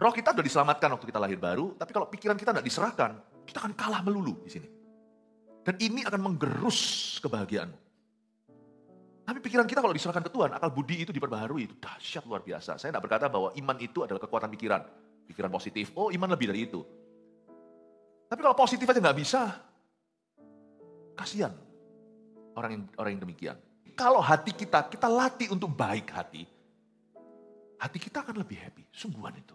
Roh kita sudah diselamatkan waktu kita lahir baru, tapi kalau pikiran kita tidak diserahkan, kita akan kalah melulu di sini. Dan ini akan menggerus kebahagiaanmu. Tapi pikiran kita kalau diserahkan ke Tuhan, akal budi itu diperbaharui, itu dahsyat luar biasa. Saya tidak berkata bahwa iman itu adalah kekuatan pikiran. Pikiran positif, oh iman lebih dari itu. Tapi kalau positif aja nggak bisa, kasihan orang yang demikian. Kalau hati kita latih untuk baik hati kita akan lebih happy, sungguhan itu.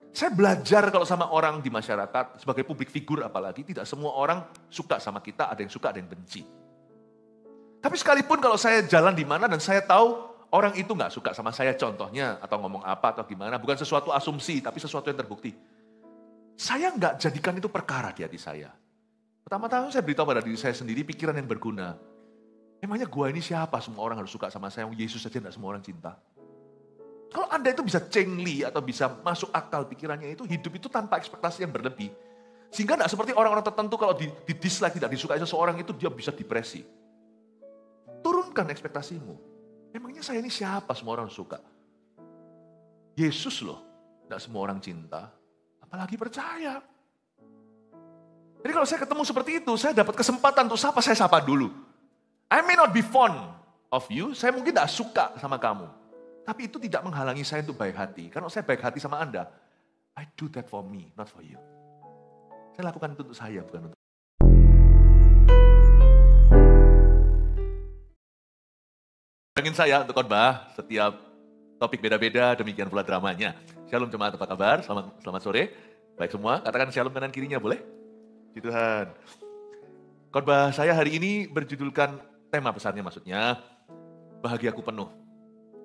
Saya belajar kalau sama orang di masyarakat, sebagai publik figur apalagi, tidak semua orang suka sama kita, ada yang suka, ada yang benci. Tapi sekalipun kalau saya jalan di mana dan saya tahu orang itu nggak suka sama saya contohnya, atau ngomong apa atau gimana, bukan sesuatu asumsi, tapi sesuatu yang terbukti. Saya nggak jadikan itu perkara di hati saya. Pertama-tama saya beritahu pada diri saya sendiri pikiran yang berguna. Emangnya gua ini siapa semua orang harus suka sama saya, Yesus saja tidak semua orang cinta. Kalau Anda itu bisa cengli atau bisa masuk akal pikirannya itu, hidup itu tanpa ekspektasi yang berlebih. Sehingga tidak seperti orang-orang tertentu kalau di dislike, tidak disukai seseorang itu dia bisa depresi. Turunkan ekspektasimu. Emangnya saya ini siapa semua orang suka? Yesus loh, tidak semua orang cinta, apalagi percaya. Jadi kalau saya ketemu seperti itu, saya dapat kesempatan untuk saya sapa dulu. I may not be fond of you, saya mungkin tidak suka sama kamu. Tapi itu tidak menghalangi saya untuk baik hati. Karena saya baik hati sama Anda, I do that for me, not for you. Saya lakukan itu untuk saya, bukan untuk ingin saya untuk khotbah, setiap topik beda-beda, demikian pula dramanya. Shalom jemaat, apa kabar? Selamat sore. Baik semua, katakan shalom kanan kirinya, boleh? Puji Tuhan. Khotbah saya hari ini berjudulkan, tema besarnya maksudnya, bahagiaku penuh.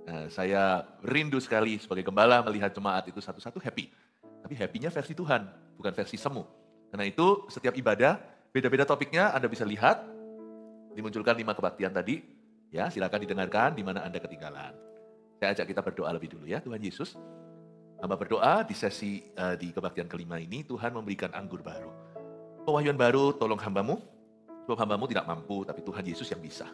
Nah, saya rindu sekali sebagai gembala melihat jemaat itu satu-satu happy. Tapi happy-nya versi Tuhan, bukan versi semu. Karena itu setiap ibadah, beda-beda topiknya Anda bisa lihat. Dimunculkan 5 kebaktian tadi. Ya, silakan didengarkan di mana Anda ketinggalan. Saya ajak kita berdoa lebih dulu ya, Tuhan Yesus. Hamba berdoa di sesi di kebaktian kelima ini, Tuhan memberikan anggur baru. Pewahyuan baru, tolong hambamu. Sebab hambamu tidak mampu, tapi Tuhan Yesus yang bisa.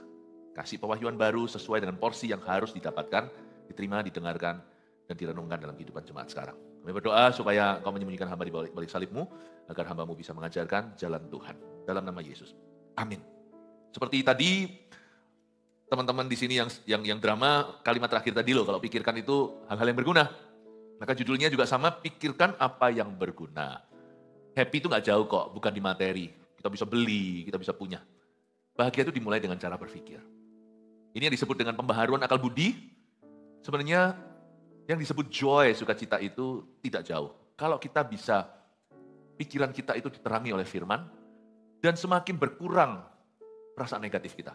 Kasih pewahyuan baru sesuai dengan porsi yang harus didapatkan, diterima, didengarkan, dan direnungkan dalam kehidupan jemaat sekarang. Kami berdoa supaya Engkau menyembunyikan hamba di balik salib-Mu, agar hamba-Mu bisa mengajarkan jalan Tuhan. Dalam nama Yesus. Amin. Seperti tadi, teman-teman di sini yang drama, kalimat terakhir tadi loh, kalau pikirkan itu hal-hal yang berguna. Maka judulnya juga sama, pikirkan apa yang berguna. Happy itu gak jauh kok, bukan di materi. Kita bisa beli, kita bisa punya. Bahagia itu dimulai dengan cara berpikir. Ini yang disebut dengan pembaharuan akal budi. Sebenarnya yang disebut joy, sukacita itu tidak jauh. Kalau kita bisa, pikiran kita itu diterangi oleh firman, dan semakin berkurang perasaan negatif kita.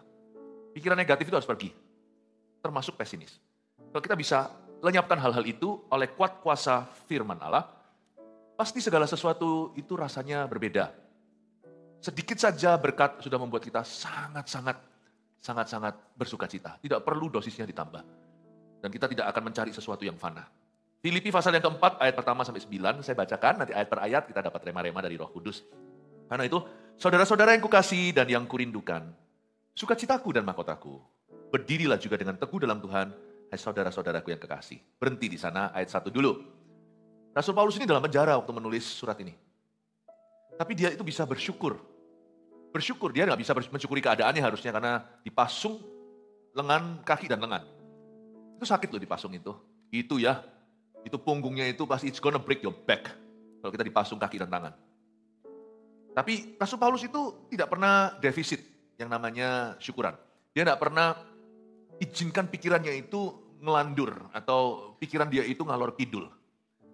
Pikiran negatif itu harus pergi, termasuk pesimis. Kalau kita bisa lenyapkan hal-hal itu oleh kuat kuasa firman Allah, pasti segala sesuatu itu rasanya berbeda. Sedikit saja berkat sudah membuat kita sangat-sangat bersukacita. Tidak perlu dosisnya ditambah. Dan kita tidak akan mencari sesuatu yang fana. Filipi pasal yang keempat, ayat pertama sampai 9, saya bacakan, nanti ayat per ayat kita dapat rema-rema dari Roh Kudus. Karena itu, saudara-saudara yang kukasihi dan yang kurindukan, sukacitaku dan mahkotaku, berdirilah juga dengan teguh dalam Tuhan, hai saudara-saudaraku yang kekasih. Berhenti di sana, ayat 1 dulu. Rasul Paulus ini dalam penjara waktu menulis surat ini. Tapi dia itu bisa bersyukur. Bersyukur, dia nggak bisa mensyukuri keadaannya harusnya karena dipasung lengan, kaki dan lengan. Itu sakit loh dipasung itu. Itu ya, itu punggungnya itu pasti it's gonna break your back. Kalau kita dipasung kaki dan tangan. Tapi Rasul Paulus itu tidak pernah defisit yang namanya syukuran. Dia tidak pernah izinkan pikirannya itu ngelandur atau pikiran dia itu ngalor kidul.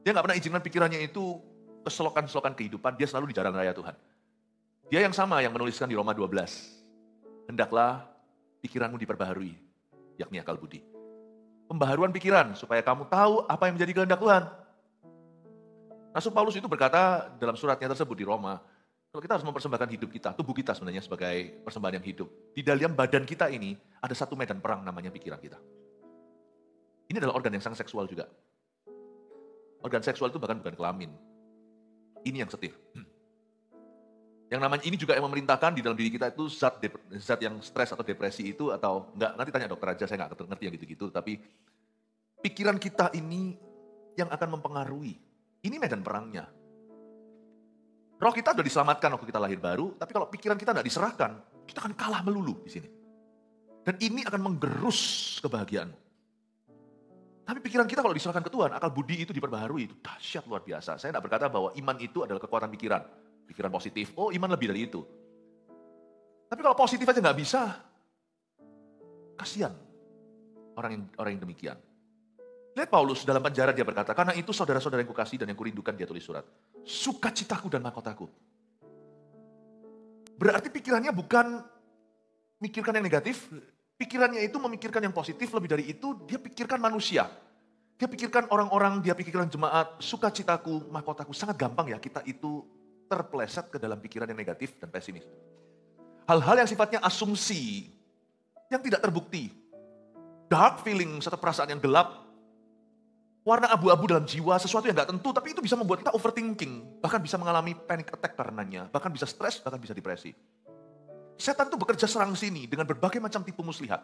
Dia nggak pernah izinkan pikirannya itu keselokan-selokan kehidupan, dia selalu di jalan raya Tuhan. Dia yang sama yang menuliskan di Roma 12. Hendaklah pikiranmu diperbaharui, yakni akal budi. Pembaharuan pikiran supaya kamu tahu apa yang menjadi kehendak Tuhan. Rasul Paulus itu berkata dalam suratnya tersebut di Roma, kalau kita harus mempersembahkan hidup kita, tubuh kita sebenarnya sebagai persembahan yang hidup. Di dalam badan kita ini ada satu medan perang namanya pikiran kita. Ini adalah organ yang sangat seksual juga. Organ seksual itu bahkan bukan kelamin. Ini yang setir. Yang namanya ini juga yang memerintahkan di dalam diri kita itu zat yang stres atau depresi itu atau enggak, nanti tanya dokter aja, saya enggak ngerti yang gitu-gitu, tapi pikiran kita ini yang akan mempengaruhi. Ini medan perangnya. Roh kita sudah diselamatkan waktu kita lahir baru, tapi kalau pikiran kita tidak diserahkan, kita akan kalah melulu di sini. Dan ini akan menggerus kebahagiaan. Tapi pikiran kita kalau diserahkan ke Tuhan, akal budi itu diperbaharui, itu dahsyat luar biasa. Saya tidak berkata bahwa iman itu adalah kekuatan pikiran. Pikiran positif, oh iman lebih dari itu. Tapi kalau positif aja nggak bisa, kasihan orang yang demikian. Lihat Paulus dalam penjara dia berkata, karena itu saudara-saudara yang kukasih dan yang kurindukan dia tulis surat. Sukacitaku dan mahkotaku. Berarti pikirannya bukan mikirkan yang negatif, pikirannya itu memikirkan yang positif, lebih dari itu dia pikirkan manusia. Dia pikirkan orang-orang, dia pikirkan jemaat, sukacitaku, mahkotaku. Sangat gampang ya kita itu terpeleset ke dalam pikiran yang negatif dan pesimis. Hal-hal yang sifatnya asumsi, yang tidak terbukti. Dark feeling, satu perasaan yang gelap, warna abu-abu dalam jiwa, sesuatu yang gak tentu, tapi itu bisa membuat kita overthinking. Bahkan bisa mengalami panic attack karenanya, bahkan bisa stres, bahkan bisa depresi. Setan itu bekerja serang sini dengan berbagai macam tipu muslihat.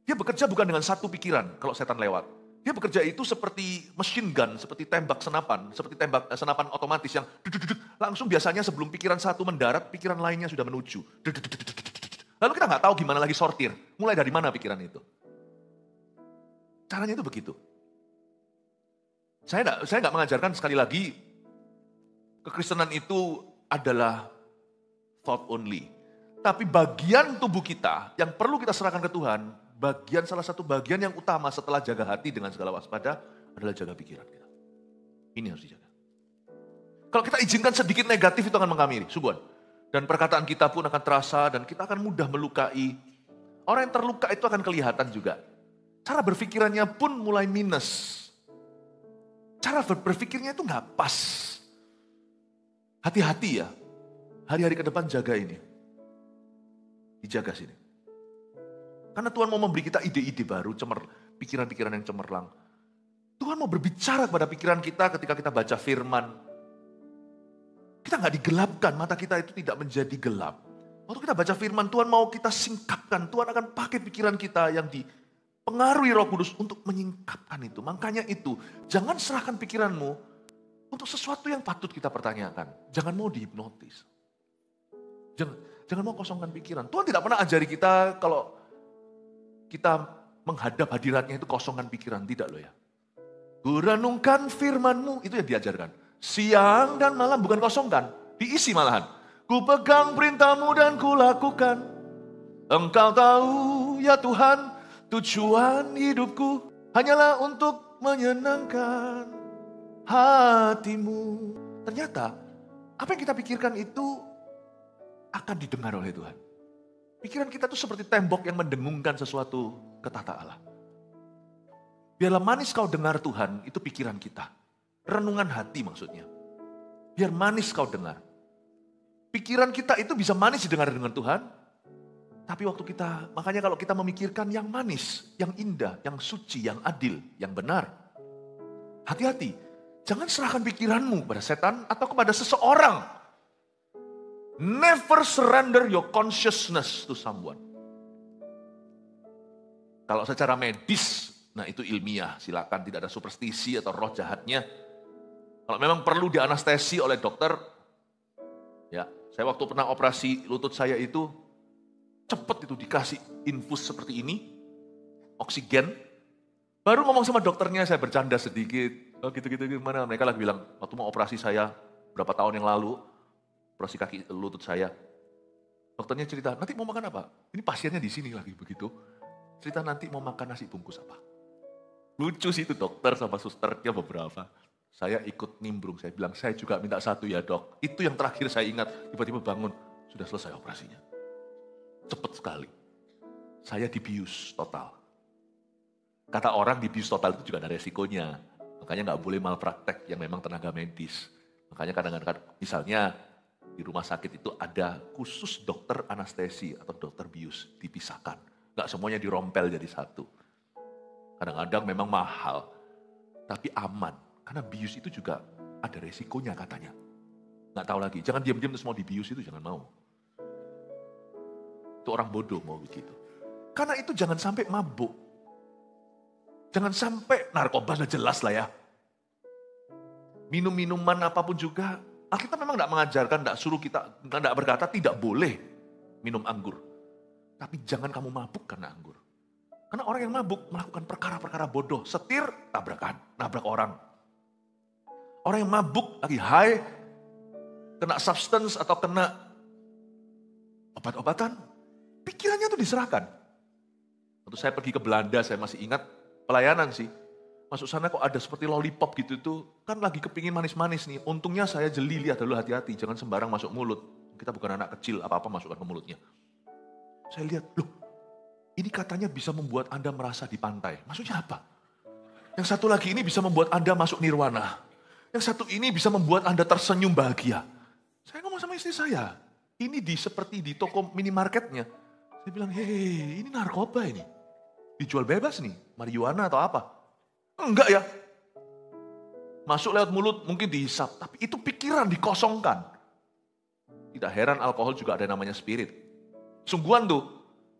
Dia bekerja bukan dengan satu pikiran kalau setan lewat. Dia bekerja itu seperti machine gun, seperti tembak senapan, seperti tembak senapan otomatis yang langsung biasanya sebelum pikiran satu mendarat, pikiran lainnya sudah menuju. Lalu kita nggak tahu gimana lagi sortir, mulai dari mana pikiran itu. Caranya itu begitu. Saya nggak mengajarkan sekali lagi, kekristenan itu adalah thought only. Tapi bagian tubuh kita yang perlu kita serahkan ke Tuhan, salah satu bagian yang utama setelah jaga hati dengan segala waspada adalah jaga pikiran kita. Ini harus dijaga. Kalau kita izinkan sedikit negatif itu akan mengamiri, sungguhan. Dan perkataan kita pun akan terasa dan kita akan mudah melukai. Orang yang terluka itu akan kelihatan juga. Cara berpikirannya pun mulai minus. Cara berpikirnya itu nggak pas. Hati-hati ya. Hari-hari ke depan jaga ini. Dijaga sini. Karena Tuhan mau memberi kita ide-ide baru, pikiran-pikiran yang cemerlang. Tuhan mau berbicara kepada pikiran kita ketika kita baca firman. Kita nggak digelapkan, mata kita itu tidak menjadi gelap. Waktu kita baca firman, Tuhan mau kita singkapkan. Tuhan akan pakai pikiran kita yang dipengaruhi Roh Kudus untuk menyingkapkan itu. Makanya itu, jangan serahkan pikiranmu untuk sesuatu yang patut kita pertanyakan. Jangan mau dihipnotis. Jangan mau kosongkan pikiran. Tuhan tidak pernah ajari kita kalau kita menghadap hadiratnya itu kosongkan pikiran. Tidak loh ya. Kurenungkan firman-Mu, itu yang diajarkan. Siang dan malam bukan kosongkan, diisi malahan. Ku pegang perintah-Mu dan ku lakukan. Engkau tahu ya Tuhan, tujuan hidupku hanyalah untuk menyenangkan hati-Mu. Ternyata apa yang kita pikirkan itu akan didengar oleh Tuhan. Pikiran kita itu seperti tembok yang mendengungkan sesuatu ke tahta Allah. Biarlah manis kau dengar Tuhan, itu pikiran kita. Renungan hati maksudnya. Biar manis kau dengar. Pikiran kita itu bisa manis didengar dengan Tuhan. Tapi makanya kalau kita memikirkan yang manis, yang indah, yang suci, yang adil, yang benar. Hati-hati, jangan serahkan pikiranmu pada setan atau kepada seseorang. Never surrender your consciousness to someone. Kalau secara medis, nah itu ilmiah, silakan, tidak ada superstisi atau roh jahatnya. Kalau memang perlu dianestesi oleh dokter, ya, saya waktu pernah operasi lutut saya itu, cepat itu dikasih infus seperti ini, oksigen. Baru ngomong sama dokternya, saya bercanda sedikit, oh gitu-gitu gimana, mereka lagi bilang, waktu mau operasi saya, berapa tahun yang lalu, operasi kaki lutut saya, dokternya cerita, nanti mau makan apa? Ini pasiennya di sini lagi begitu, cerita nanti mau makan nasi bungkus apa? Lucu sih itu dokter sama susternya beberapa. Saya ikut nimbrung, saya bilang, saya juga minta satu ya dok. Itu yang terakhir saya ingat, tiba-tiba bangun, sudah selesai operasinya. Cepat sekali. Saya dibius total. Kata orang dibius total itu juga ada resikonya. Makanya nggak boleh malpraktek yang memang tenaga medis. Makanya kadang-kadang misalnya di rumah sakit itu ada khusus dokter anestesi atau dokter bius dipisahkan. Nggak semuanya dirompel jadi satu. Kadang-kadang memang mahal, tapi aman. Karena bius itu juga ada resikonya katanya. Nggak tahu lagi, jangan diam-diam terus mau dibius itu jangan mau. Itu orang bodoh mau begitu. Karena itu jangan sampai mabuk. Jangan sampai narkoba sudah jelas lah ya. minum-minuman apapun juga, Alkitab memang tidak mengajarkan, tidak suruh kita, tidak berkata tidak boleh minum anggur. Tapi jangan kamu mabuk karena anggur. Karena orang yang mabuk melakukan perkara-perkara bodoh, setir, tabrakan, nabrak orang. Orang yang mabuk lagi high, kena substance atau kena obat-obatan, pikirannya itu diserahkan. Waktu saya pergi ke Belanda, saya masih ingat pelayanan sih. Masuk sana kok ada seperti lollipop gitu tuh, kan lagi kepingin manis-manis nih. Untungnya saya jeli, lihat dulu hati-hati, jangan sembarang masuk mulut. Kita bukan anak kecil, apa-apa masukkan ke mulutnya. Saya lihat, loh ini katanya bisa membuat Anda merasa di pantai. Maksudnya apa? Yang satu lagi ini bisa membuat Anda masuk nirwana. Yang satu ini bisa membuat Anda tersenyum bahagia. Saya ngomong sama istri saya, ini seperti di toko minimarketnya. Saya bilang, hei ini narkoba ini. Dijual bebas nih, marijuana atau apa. Enggak ya. Masuk lewat mulut mungkin dihisap, tapi itu pikiran dikosongkan. Tidak heran alkohol juga ada namanya spirit. Sungguhan tuh,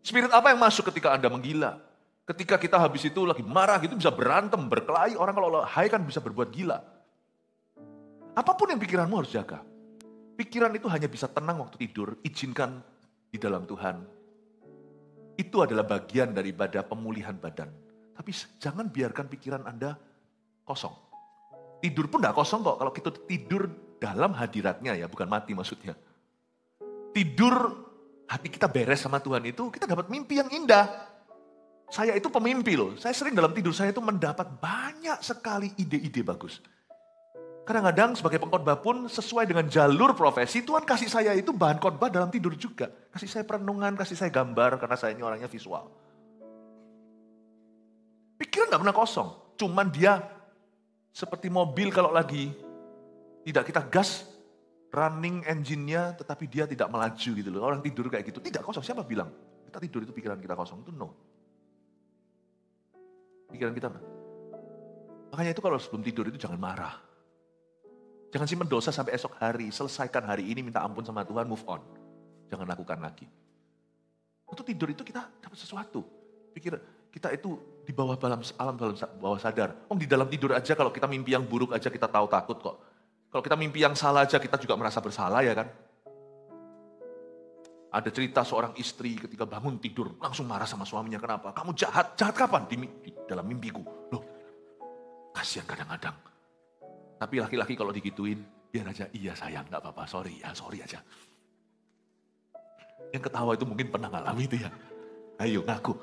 spirit apa yang masuk ketika Anda menggila? Ketika kita habis itu lagi marah gitu bisa berantem, berkelahi. Orang kalau high kan bisa berbuat gila. Apapun yang pikiranmu harus jaga. Pikiran itu hanya bisa tenang waktu tidur, izinkan di dalam Tuhan. Itu adalah bagian daripada pemulihan badan. Tapi jangan biarkan pikiran Anda kosong. Tidur pun tidak kosong kok, kalau kita tidur dalam hadiratnya ya, bukan mati maksudnya. Tidur, hati kita beres sama Tuhan itu, kita dapat mimpi yang indah. Saya itu pemimpi loh, saya sering dalam tidur saya itu mendapat banyak sekali ide-ide bagus. Kadang-kadang sebagai pengkhotbah pun sesuai dengan jalur profesi, Tuhan kasih saya itu bahan khotbah dalam tidur juga. Kasih saya perenungan, kasih saya gambar, karena saya ini orangnya visual. Pikiran gak pernah kosong, cuman dia seperti mobil kalau lagi tidak kita gas, running engine-nya tetapi dia tidak melaju gitu loh. Orang tidur kayak gitu, tidak kosong. Siapa bilang kita tidur itu pikiran kita kosong? Itu no. Pikiran kita no. Makanya itu kalau sebelum tidur itu jangan marah. Jangan simpen dosa sampai esok hari, selesaikan hari ini, minta ampun sama Tuhan, move on. Jangan lakukan lagi. Waktu tidur itu kita dapat sesuatu. Pikir kita itu di bawah alam bawah sadar. Di dalam tidur aja kalau kita mimpi yang buruk aja kita tahu takut kok. Kalau kita mimpi yang salah aja kita juga merasa bersalah ya kan. Ada cerita seorang istri ketika bangun tidur langsung marah sama suaminya. Kenapa? Kamu jahat. Jahat kapan? Di dalam mimpiku. Loh, kasihan kadang-kadang. Tapi laki-laki kalau digituin, biar aja, iya sayang, gak apa-apa, sorry aja. Yang ketawa itu mungkin pernah ngalami itu ya. Ayo ngaku.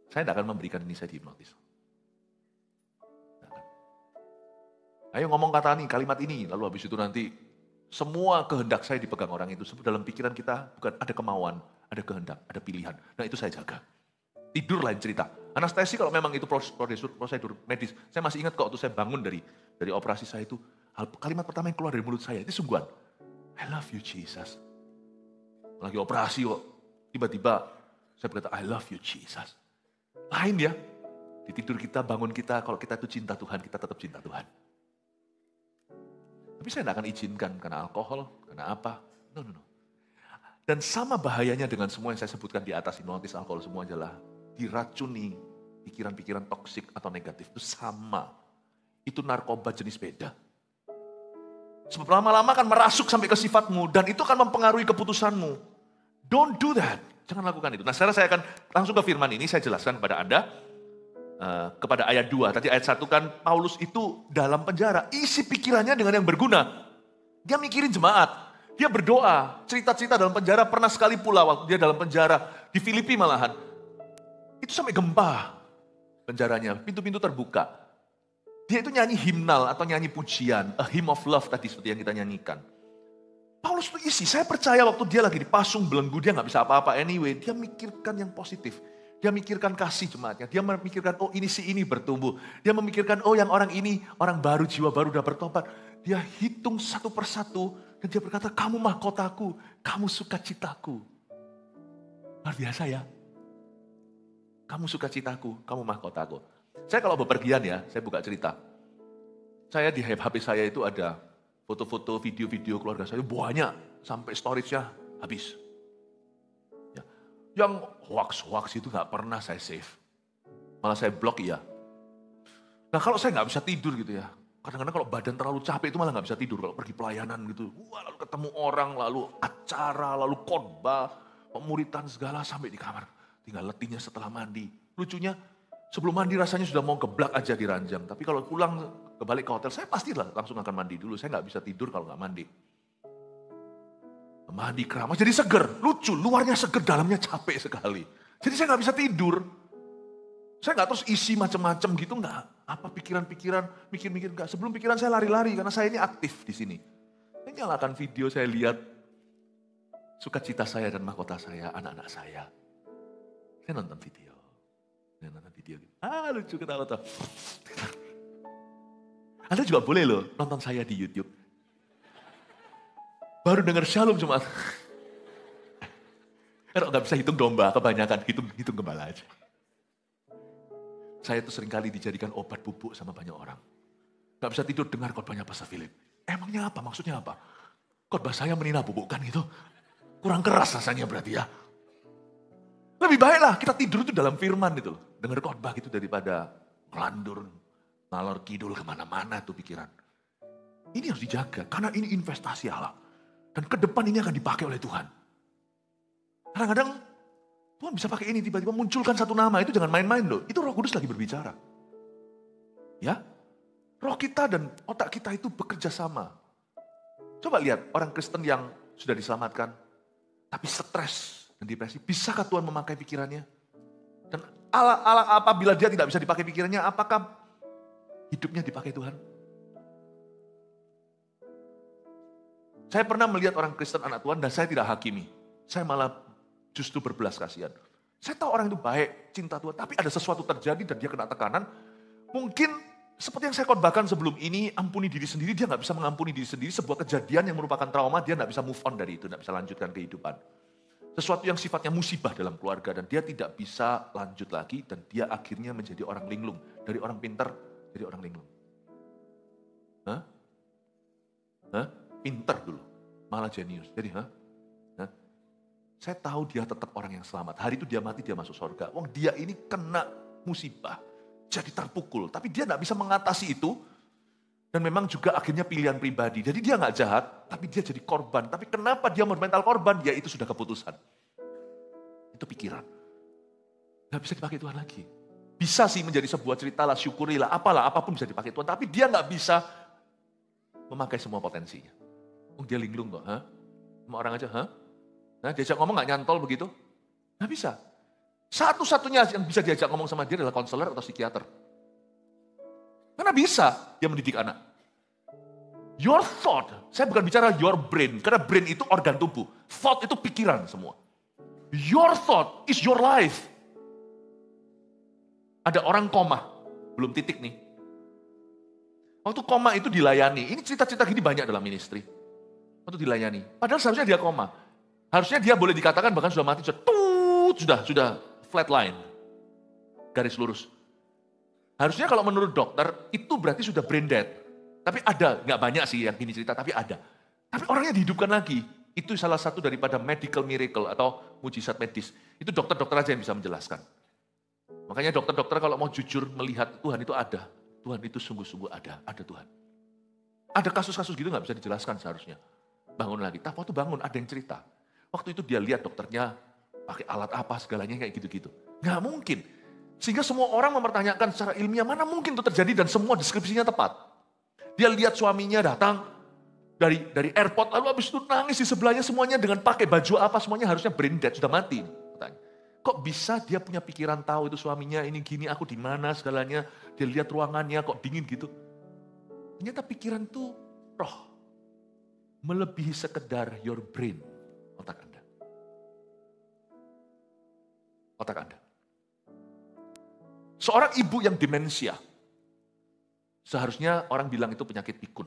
Saya tidak akan memberikan ini, saya dihipnotis. Ayo ngomong kata ini, kalimat ini, lalu habis itu nanti semua kehendak saya dipegang orang itu. Dalam pikiran kita bukan ada kemauan, ada kehendak, ada pilihan. Nah itu saya jaga. Tidur lain cerita. Anestesi kalau memang itu prosedur medis. Saya masih ingat kok waktu saya bangun dari operasi saya itu. Kalimat pertama yang keluar dari mulut saya itu sungguhan. I love you Jesus. Lagi operasi kok. Tiba-tiba saya berkata I love you Jesus. Lain ya. Di tidur kita, bangun kita. Kalau kita itu cinta Tuhan, kita tetap cinta Tuhan. Tapi saya tidak akan izinkan karena alkohol, karena apa. No. Dan sama bahayanya dengan semua yang saya sebutkan di atas, hipnotis, alkohol, semua adalah diracuni pikiran-pikiran toksik atau negatif. Itu sama. Itu narkoba jenis beda. Sebab lama-lama akan merasuk sampai ke sifatmu dan itu akan mempengaruhi keputusanmu. Don't do that. Jangan lakukan itu. Nah sekarang saya akan langsung ke firman ini, saya jelaskan kepada Anda. Kepada ayat 2. Tadi ayat 1 kan Paulus itu dalam penjara. Isi pikirannya dengan yang berguna. Dia mikirin jemaat. Dia berdoa. Cerita-cerita dalam penjara pernah sekali pula waktu dia dalam penjara. Di Filipi malahan. Itu sampai gempa penjaranya. Pintu-pintu terbuka. Dia itu nyanyi himnal atau nyanyi pujian. A hymn of love tadi seperti yang kita nyanyikan. Paulus itu isi. Saya percaya waktu dia lagi dipasung belenggu. Dia gak bisa apa-apa anyway. Dia mikirkan yang positif. Dia mikirkan kasih jemaatnya. Dia memikirkan, oh ini si ini bertumbuh. Dia memikirkan, oh yang orang ini, orang baru, jiwa baru udah bertobat. Dia hitung satu persatu. Dan dia berkata, kamu mahkotaku. Kamu sukacitaku. Luar biasa ya. Kamu sukacitaku, kamu mahkotaku. Saya kalau bepergian ya, saya buka cerita. Saya di HP saya itu ada foto-foto, video-video keluarga saya. Banyak, sampai storage-nya habis. Yang hoax itu gak pernah saya save. Malah saya blok iya. Nah kalau saya gak bisa tidur gitu ya. Kadang-kadang kalau badan terlalu capek itu malah nggak bisa tidur. Kalau pergi pelayanan gitu, wah, lalu ketemu orang, lalu acara, lalu khotbah, pemuritan segala sampai di kamar. Tinggal letihnya setelah mandi. Lucunya, sebelum mandi rasanya sudah mau geblak aja di ranjang. Tapi kalau pulang balik ke hotel, saya pastilah langsung akan mandi dulu. Saya nggak bisa tidur kalau nggak mandi. Mandi keramas jadi seger, lucu. Luarnya seger, dalamnya capek sekali. Jadi saya nggak bisa tidur. Saya nggak terus isi macam-macam gitu, nggak. Apa pikiran-pikiran, mikir-mikir nggak. Sebelum pikiran saya lari-lari karena saya ini aktif di sini. Saya nyalakan video, saya lihat sukacita saya dan mahkota saya, anak-anak saya. Saya nonton video. Gitu. Lucu ketawa tuh. Anda juga boleh loh nonton saya di YouTube. Baru dengar Shalom Jumat. Kalau nggak bisa hitung domba, kebanyakan hitung gembala aja. Saya tuh seringkali dijadikan obat bubuk sama banyak orang. Gak bisa tidur dengar khotbahnya Pastor Philip. Emangnya apa? Maksudnya apa? Khotbah saya menina bubukkan gitu. Kurang keras rasanya berarti ya. Lebih baiklah kita tidur itu dalam firman itu loh. Dengar khotbah gitu daripada ngelandur, ngalor kidul kemana-mana tuh pikiran. Ini harus dijaga karena ini investasi Allah. Dan ke depan ini akan dipakai oleh Tuhan. Kadang-kadang Tuhan bisa pakai ini, tiba-tiba munculkan satu nama, itu jangan main-main loh. Itu Roh Kudus lagi berbicara. Ya, roh kita dan otak kita itu bekerja sama. Coba lihat orang Kristen yang sudah diselamatkan, tapi stres dan depresi. Bisakah Tuhan memakai pikirannya? Dan apabila dia tidak bisa dipakai pikirannya, apakah hidupnya dipakai Tuhan? Saya pernah melihat orang Kristen anak Tuhan dan saya tidak hakimi. Saya malah justru berbelas kasihan. Saya tahu orang itu baik, cinta Tuhan, tapi ada sesuatu terjadi dan dia kena tekanan. Mungkin seperti yang saya khotbahkan sebelum ini, ampuni diri sendiri, dia nggak bisa mengampuni diri sendiri. Sebuah kejadian yang merupakan trauma, dia nggak bisa move on dari itu, nggak bisa lanjutkan kehidupan. Sesuatu yang sifatnya musibah dalam keluarga dan dia tidak bisa lanjut lagi dan dia akhirnya menjadi orang linglung. Dari orang pintar, jadi orang linglung. Pintar dulu, malah jenius. Jadi, saya tahu dia tetap orang yang selamat. Hari itu dia mati, dia masuk surga. Wong dia ini kena musibah, jadi terpukul. Tapi dia nggak bisa mengatasi itu. Dan memang juga akhirnya pilihan pribadi. Jadi dia nggak jahat, tapi dia jadi korban. Tapi kenapa dia mental korban? Ya itu sudah keputusan. Itu pikiran. Nggak bisa dipakai Tuhan lagi. Bisa sih menjadi sebuah cerita lah, syukurilah, apalah, apapun bisa dipakai Tuhan. Tapi dia nggak bisa memakai semua potensinya. Wong dia linglung kok, sama orang aja, diajak ngomong gak nyantol begitu? Gak bisa. Satu-satunya yang bisa diajak ngomong sama dia adalah konselor atau psikiater. Karena bisa dia mendidik anak. Your thought, saya bukan bicara your brain, karena brain itu organ tubuh. Thought itu pikiran semua. Your thought is your life. Ada orang koma, belum titik nih. Waktu koma itu dilayani, ini cerita-cerita gini banyak dalam ministry. Waktu dilayani, padahal seharusnya dia koma. Harusnya dia boleh dikatakan bahkan sudah mati, sudah flat line, garis lurus. Harusnya kalau menurut dokter itu berarti sudah brain dead. Tapi ada, nggak banyak sih yang ini cerita, tapi ada. Tapi orangnya dihidupkan lagi. Itu salah satu daripada medical miracle atau mujizat medis. Itu dokter-dokter aja yang bisa menjelaskan. Makanya dokter-dokter kalau mau jujur melihat Tuhan itu ada. Tuhan itu sungguh-sungguh ada Tuhan. Ada kasus-kasus gitu nggak bisa dijelaskan seharusnya. Bangun lagi, tapi waktu bangun ada yang cerita. Waktu itu dia lihat dokternya pakai alat apa segalanya kayak gitu-gitu. Nggak mungkin. Sehingga semua orang mempertanyakan secara ilmiah mana mungkin itu terjadi dan semua deskripsinya tepat. Dia lihat suaminya datang dari airport lalu habis itu nangis di sebelahnya semuanya dengan pakai baju apa semuanya harusnya brain dead sudah mati. Kok bisa dia punya pikiran tahu itu suaminya ini gini aku di mana segalanya. Dia lihat ruangannya kok dingin gitu. Ternyata pikiran itu roh. Melebihi sekedar your brain. Otak Anda. Otak Anda. Seorang ibu yang demensia. Seharusnya orang bilang itu penyakit pikun.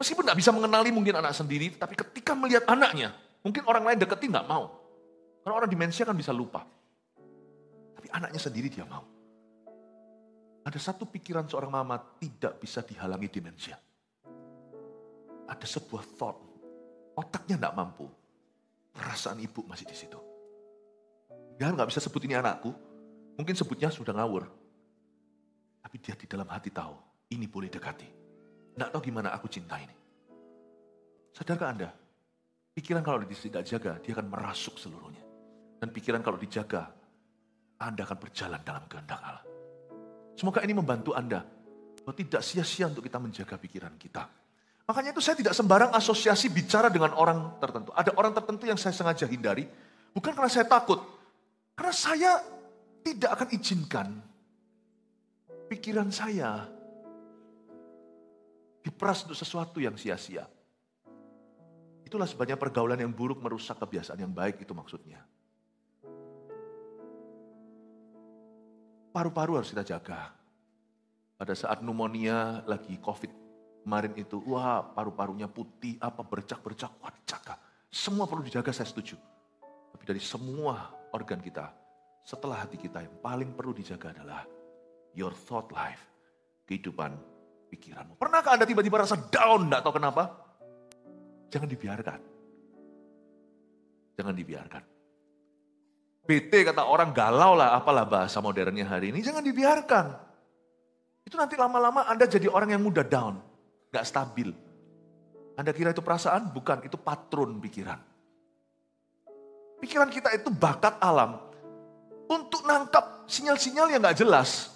Meskipun tidak bisa mengenali mungkin anak sendiri, tapi ketika melihat anaknya, mungkin orang lain deketin nggak mau. Karena orang demensia kan bisa lupa. Tapi anaknya sendiri dia mau. Ada satu pikiran seorang mama tidak bisa dihalangi demensia. Ada sebuah thought. Otaknya nggak mampu. Perasaan ibu masih di situ. Dia nggak bisa sebut ini anakku. Mungkin sebutnya sudah ngawur. Tapi dia di dalam hati tahu. ini boleh dekati. Nggak tahu gimana aku cinta ini. Sadarkah Anda? Pikiran kalau tidak jaga, dia akan merasuk seluruhnya. Dan pikiran kalau dijaga, Anda akan berjalan dalam kehendak Allah. Semoga ini membantu Anda. Bahwa tidak sia-sia untuk kita menjaga pikiran kita. Makanya itu saya tidak sembarang asosiasi bicara dengan orang tertentu. Ada orang tertentu yang saya sengaja hindari. Bukan karena saya takut. Karena saya tidak akan izinkan pikiran saya diperas untuk sesuatu yang sia-sia. Itulah sebabnya pergaulan yang buruk merusak kebiasaan yang baik, itu maksudnya. Paru-paru harus kita jaga. Pada saat pneumonia lagi COVID kemarin itu, wah paru-parunya putih, bercak-bercak, wah dijaga. Semua perlu dijaga, saya setuju. Tapi dari semua organ kita, setelah hati kita yang paling perlu dijaga adalah your thought life, kehidupan pikiranmu. Pernahkah Anda tiba-tiba rasa down, tidak tahu kenapa? Jangan dibiarkan. Jangan dibiarkan. bete kata orang, galau lah, apalah bahasa modernnya hari ini. Jangan dibiarkan. Itu nanti lama-lama Anda jadi orang yang mudah down. Gak stabil. Anda kira itu perasaan? Bukan, itu patron pikiran. Pikiran kita itu bakat alam. Untuk nangkap sinyal-sinyal yang gak jelas.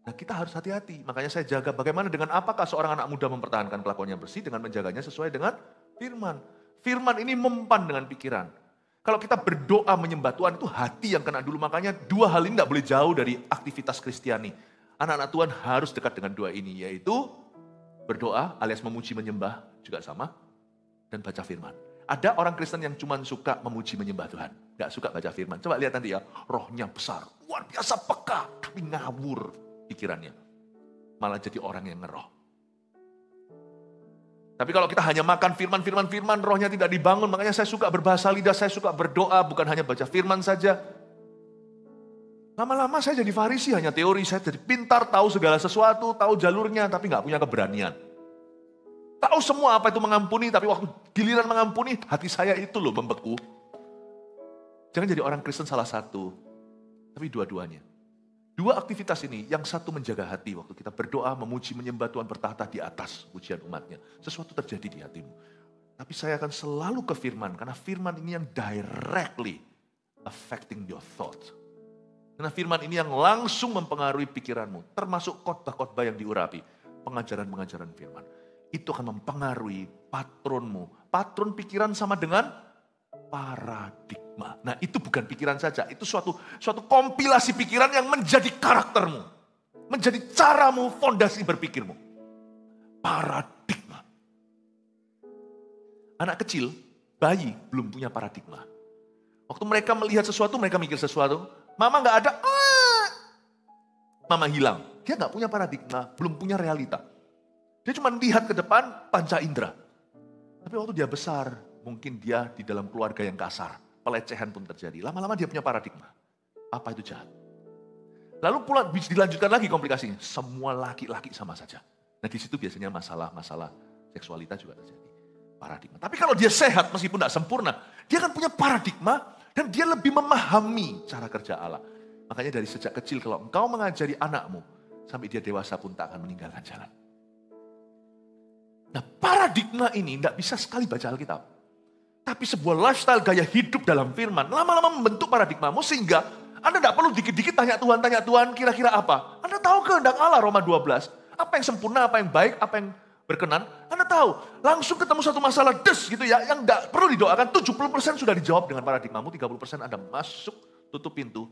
Nah kita harus hati-hati. Makanya saya jaga bagaimana dengan apakah seorang anak muda mempertahankan kelakuannya bersih dengan menjaganya sesuai dengan firman. Firman ini mempan dengan pikiran. Kalau kita berdoa menyembah Tuhan itu hati yang kena dulu. Makanya dua hal ini tidak boleh jauh dari aktivitas Kristiani. Anak-anak Tuhan harus dekat dengan dua ini. Yaitu berdoa alias memuji menyembah juga sama. Dan baca firman. Ada orang Kristen yang cuma suka memuji menyembah Tuhan. Gak suka baca firman. Coba lihat nanti ya. Rohnya besar. Luar biasa peka. Tapi ngawur pikirannya. Malah jadi orang yang ngeroh. Tapi kalau kita hanya makan firman, rohnya tidak dibangun. Makanya saya suka berbahasa lidah, saya suka berdoa, bukan hanya baca firman saja. Lama-lama saya jadi Farisi, hanya teori. Saya jadi pintar, tahu segala sesuatu, tahu jalurnya, tapi nggak punya keberanian. Tahu semua apa itu mengampuni, tapi waktu giliran mengampuni, hati saya itu loh membeku. Jangan jadi orang Kristen salah satu, tapi dua-duanya. Dua aktivitas ini, yang satu menjaga hati waktu kita berdoa, memuji, menyembah Tuhan bertahta di atas pujian umatnya. Sesuatu terjadi di hatimu. Tapi saya akan selalu ke firman, karena firman ini yang directly affecting your thoughts. Karena firman ini yang langsung mempengaruhi pikiranmu, termasuk khotbah-khotbah yang diurapi, pengajaran-pengajaran firman. Itu akan mempengaruhi patronmu. Patron pikiran sama dengan paradigma. Nah itu bukan pikiran saja, itu suatu kompilasi pikiran yang menjadi karaktermu. Menjadi caramu, fondasi berpikirmu. Paradigma. Anak kecil, bayi belum punya paradigma. Waktu mereka melihat sesuatu, mereka mikir sesuatu. Mama gak ada, mama hilang. Dia gak punya paradigma, belum punya realita. Dia cuma lihat ke depan, panca indera. Tapi waktu dia besar, mungkin dia di dalam keluarga yang kasar. Pelecehan pun terjadi. Lama-lama dia punya paradigma. Apa itu jahat? Lalu pula dilanjutkan lagi komplikasinya. Semua laki-laki sama saja. Nah di situ biasanya masalah seksualitas juga terjadi. Paradigma. Tapi kalau dia sehat meskipun tidak sempurna. Dia akan punya paradigma. Dan dia lebih memahami cara kerja Allah. Makanya dari sejak kecil kalau engkau mengajari anakmu. Sampai dia dewasa pun tak akan meninggalkan jalan. Nah paradigma ini tidak bisa sekali baca Alkitab. Tapi sebuah lifestyle gaya hidup dalam firman. Lama-lama membentuk paradigmamu sehingga Anda tidak perlu dikit-dikit tanya Tuhan kira-kira apa. Anda tahu kehendak Allah Roma 12. Apa yang sempurna, apa yang baik, apa yang berkenan. Anda tahu. Langsung ketemu satu masalah gitu ya. Yang tidak perlu didoakan. 70% sudah dijawab dengan paradigmamu. 30% Anda masuk, tutup pintu.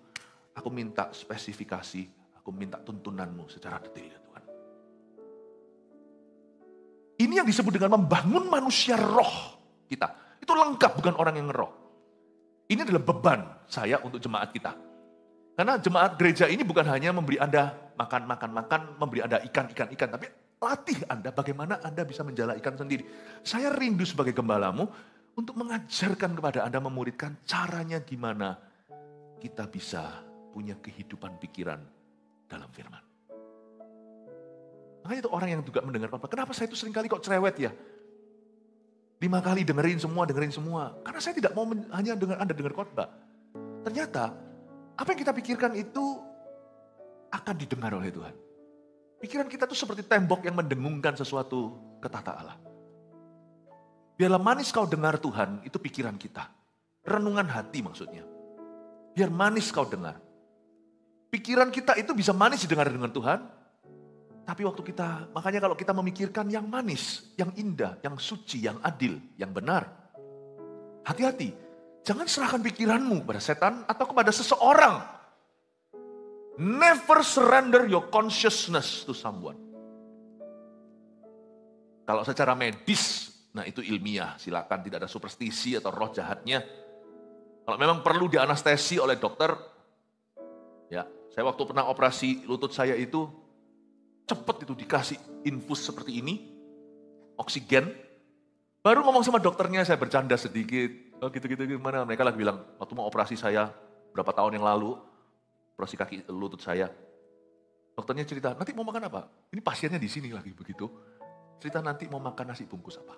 Aku minta spesifikasi. Aku minta tuntunanmu secara detail ya Tuhan. Ini yang disebut dengan membangun manusia roh kita. Itu lengkap, bukan orang yang ngeroh. Ini adalah beban saya untuk jemaat kita. Karena jemaat gereja ini bukan hanya memberi Anda makan, memberi Anda ikan. Tapi latih Anda bagaimana Anda bisa menjala ikan sendiri. Saya rindu sebagai gembalamu untuk mengajarkan kepada Anda, memuridkan caranya gimana kita bisa punya kehidupan pikiran dalam firman. Makanya itu orang yang juga mendengar khotbah. Kenapa saya itu seringkali kok cerewet ya? 5 kali dengerin semua. Karena saya tidak mau hanya Anda dengar khotbah. Ternyata apa yang kita pikirkan itu akan didengar oleh Tuhan. Pikiran kita tuh seperti tembok yang mendengungkan sesuatu ke tata Allah. Biarlah manis kau dengar Tuhan, itu pikiran kita. Renungan hati maksudnya. Biar manis kau dengar. Pikiran kita itu bisa manis didengar dengan Tuhan. Tapi waktu kita, makanya kalau kita memikirkan yang manis, yang indah, yang suci, yang adil, yang benar. Hati-hati, jangan serahkan pikiranmu kepada setan atau kepada seseorang. Never surrender your consciousness to someone. Kalau secara medis, nah itu ilmiah, silakan, tidak ada superstisi atau roh jahatnya. Kalau memang perlu dianestesi oleh dokter, ya, saya waktu pernah operasi lutut saya itu, cepet itu dikasih infus seperti ini, oksigen. Baru ngomong sama dokternya, saya bercanda sedikit, oh gitu-gitu gimana, mereka lagi bilang, waktu mau operasi saya berapa tahun yang lalu, operasi kaki lutut saya. Dokternya cerita, nanti mau makan apa? Ini pasiennya di sini lagi begitu. Cerita nanti mau makan nasi bungkus apa?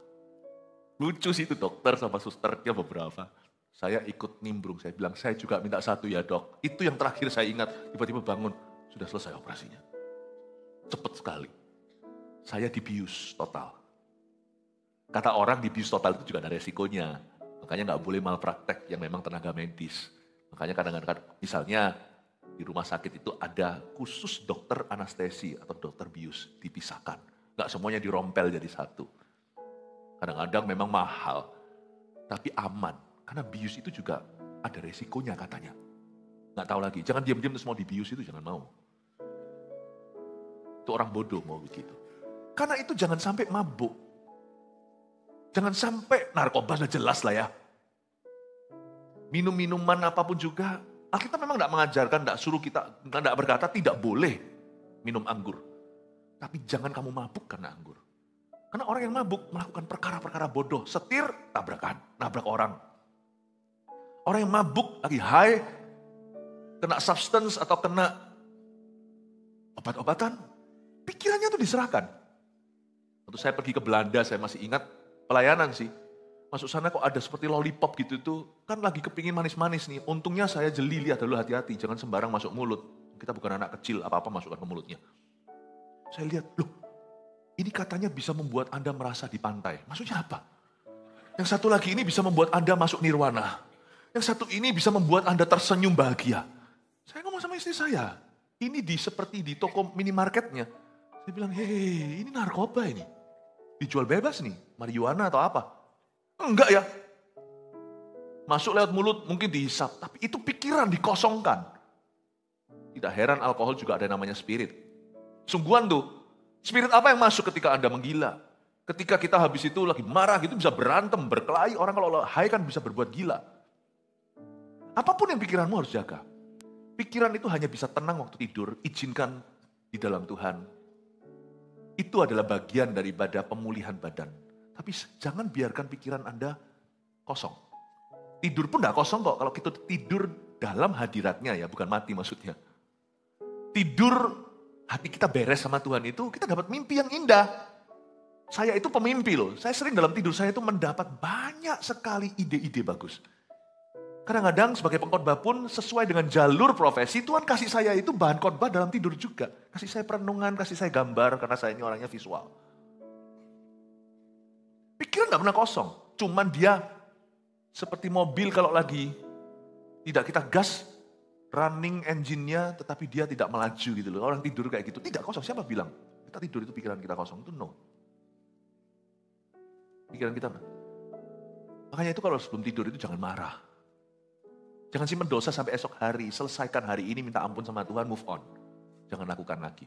Lucu sih itu dokter sama susternya beberapa. Saya ikut nimbrung, saya bilang, saya juga minta satu ya dok. Itu yang terakhir saya ingat, tiba-tiba bangun, sudah selesai operasinya. Cepat sekali. Saya dibius total. Kata orang dibius total itu juga ada resikonya. Makanya nggak boleh malpraktek yang memang tenaga medis. Makanya kadang-kadang misalnya, di rumah sakit itu ada khusus dokter anestesi atau dokter bius, dipisahkan. Nggak semuanya dirompel jadi satu. Kadang-kadang memang mahal, tapi aman. Karena bius itu juga ada resikonya katanya. Nggak tahu lagi, jangan diam-diam terus mau dibius itu jangan mau. Itu orang bodoh mau begitu. Karena itu jangan sampai mabuk. Jangan sampai narkoba sudah jelas lah ya. Minum-minuman apapun juga, Alkitab memang tidak mengajarkan, tidak suruh kita, tidak berkata tidak boleh minum anggur. Tapi jangan kamu mabuk karena anggur. Karena orang yang mabuk melakukan perkara-perkara bodoh, setir, tabrakan, nabrak orang. Orang yang mabuk lagi high, kena substance atau kena obat-obatan, pikirannya itu diserahkan. Waktu saya pergi ke Belanda, saya masih ingat pelayanan sih. Masuk sana kok ada seperti lollipop gitu tuh, kan lagi kepingin manis-manis nih. Untungnya saya jeli, lihat dulu hati-hati, jangan sembarang masuk mulut. Kita bukan anak kecil, apa-apa masukkan ke mulutnya. Saya lihat, loh ini katanya bisa membuat Anda merasa di pantai. Maksudnya apa? Yang satu lagi ini bisa membuat Anda masuk nirwana. Yang satu ini bisa membuat Anda tersenyum bahagia. Saya ngomong sama istri saya, ini seperti di toko minimarketnya. Saya bilang, hei ini narkoba ini. Dijual bebas nih, marijuana atau apa. Enggak ya. Masuk lewat mulut mungkin dihisap. Tapi itu pikiran dikosongkan. Tidak heran alkohol juga ada namanya spirit. Sungguhan tuh. Spirit apa yang masuk ketika Anda menggila? Ketika kita habis itu lagi marah gitu bisa berantem, berkelahi. Orang kalau high kan bisa berbuat gila. Apapun yang pikiranmu harus jaga. Pikiran itu hanya bisa tenang waktu tidur. Izinkan di dalam Tuhan. Itu adalah bagian daripada pemulihan badan. Tapi jangan biarkan pikiran Anda kosong. Tidur pun tidak kosong kok. Kalau kita tidur dalam hadiratnya ya, bukan mati maksudnya. Tidur, hati kita beres sama Tuhan itu, kita dapat mimpi yang indah. Saya itu pemimpi loh. Saya sering dalam tidur saya itu mendapat banyak sekali ide-ide bagus. Kadang-kadang sebagai pengkhotbah pun sesuai dengan jalur profesi, Tuhan kasih saya itu bahan khotbah dalam tidur juga. Kasih saya perenungan, kasih saya gambar, karena saya ini orangnya visual. Pikiran gak pernah kosong, cuman dia seperti mobil kalau lagi tidak kita gas, running engine-nya tetapi dia tidak melaju gitu loh. Orang tidur kayak gitu, tidak kosong. Siapa bilang kita tidur itu pikiran kita kosong? Itu no. Pikiran kita no. Makanya itu kalau sebelum tidur itu jangan marah. Jangan simpen dosa sampai esok hari, selesaikan hari ini, minta ampun sama Tuhan, move on. Jangan lakukan lagi.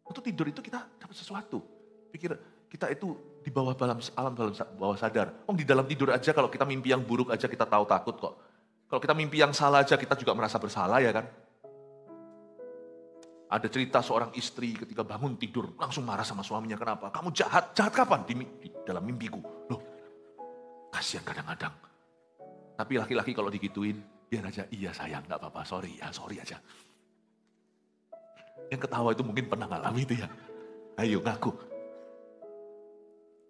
Untuk tidur itu kita dapat sesuatu. Pikir kita itu di bawah alam bawah sadar. Di dalam tidur aja kalau kita mimpi yang buruk aja kita tahu takut kok. Kalau kita mimpi yang salah aja kita juga merasa bersalah ya kan. Ada cerita seorang istri ketika bangun tidur langsung marah sama suaminya. Kenapa? Kamu jahat. Jahat kapan? Di dalam mimpiku. Loh, kasihan kadang-kadang. Tapi laki-laki kalau digituin, biar aja, iya sayang, gak apa-apa, sorry aja. Yang ketawa itu mungkin pernah ngalami itu ya. Ayo ngaku.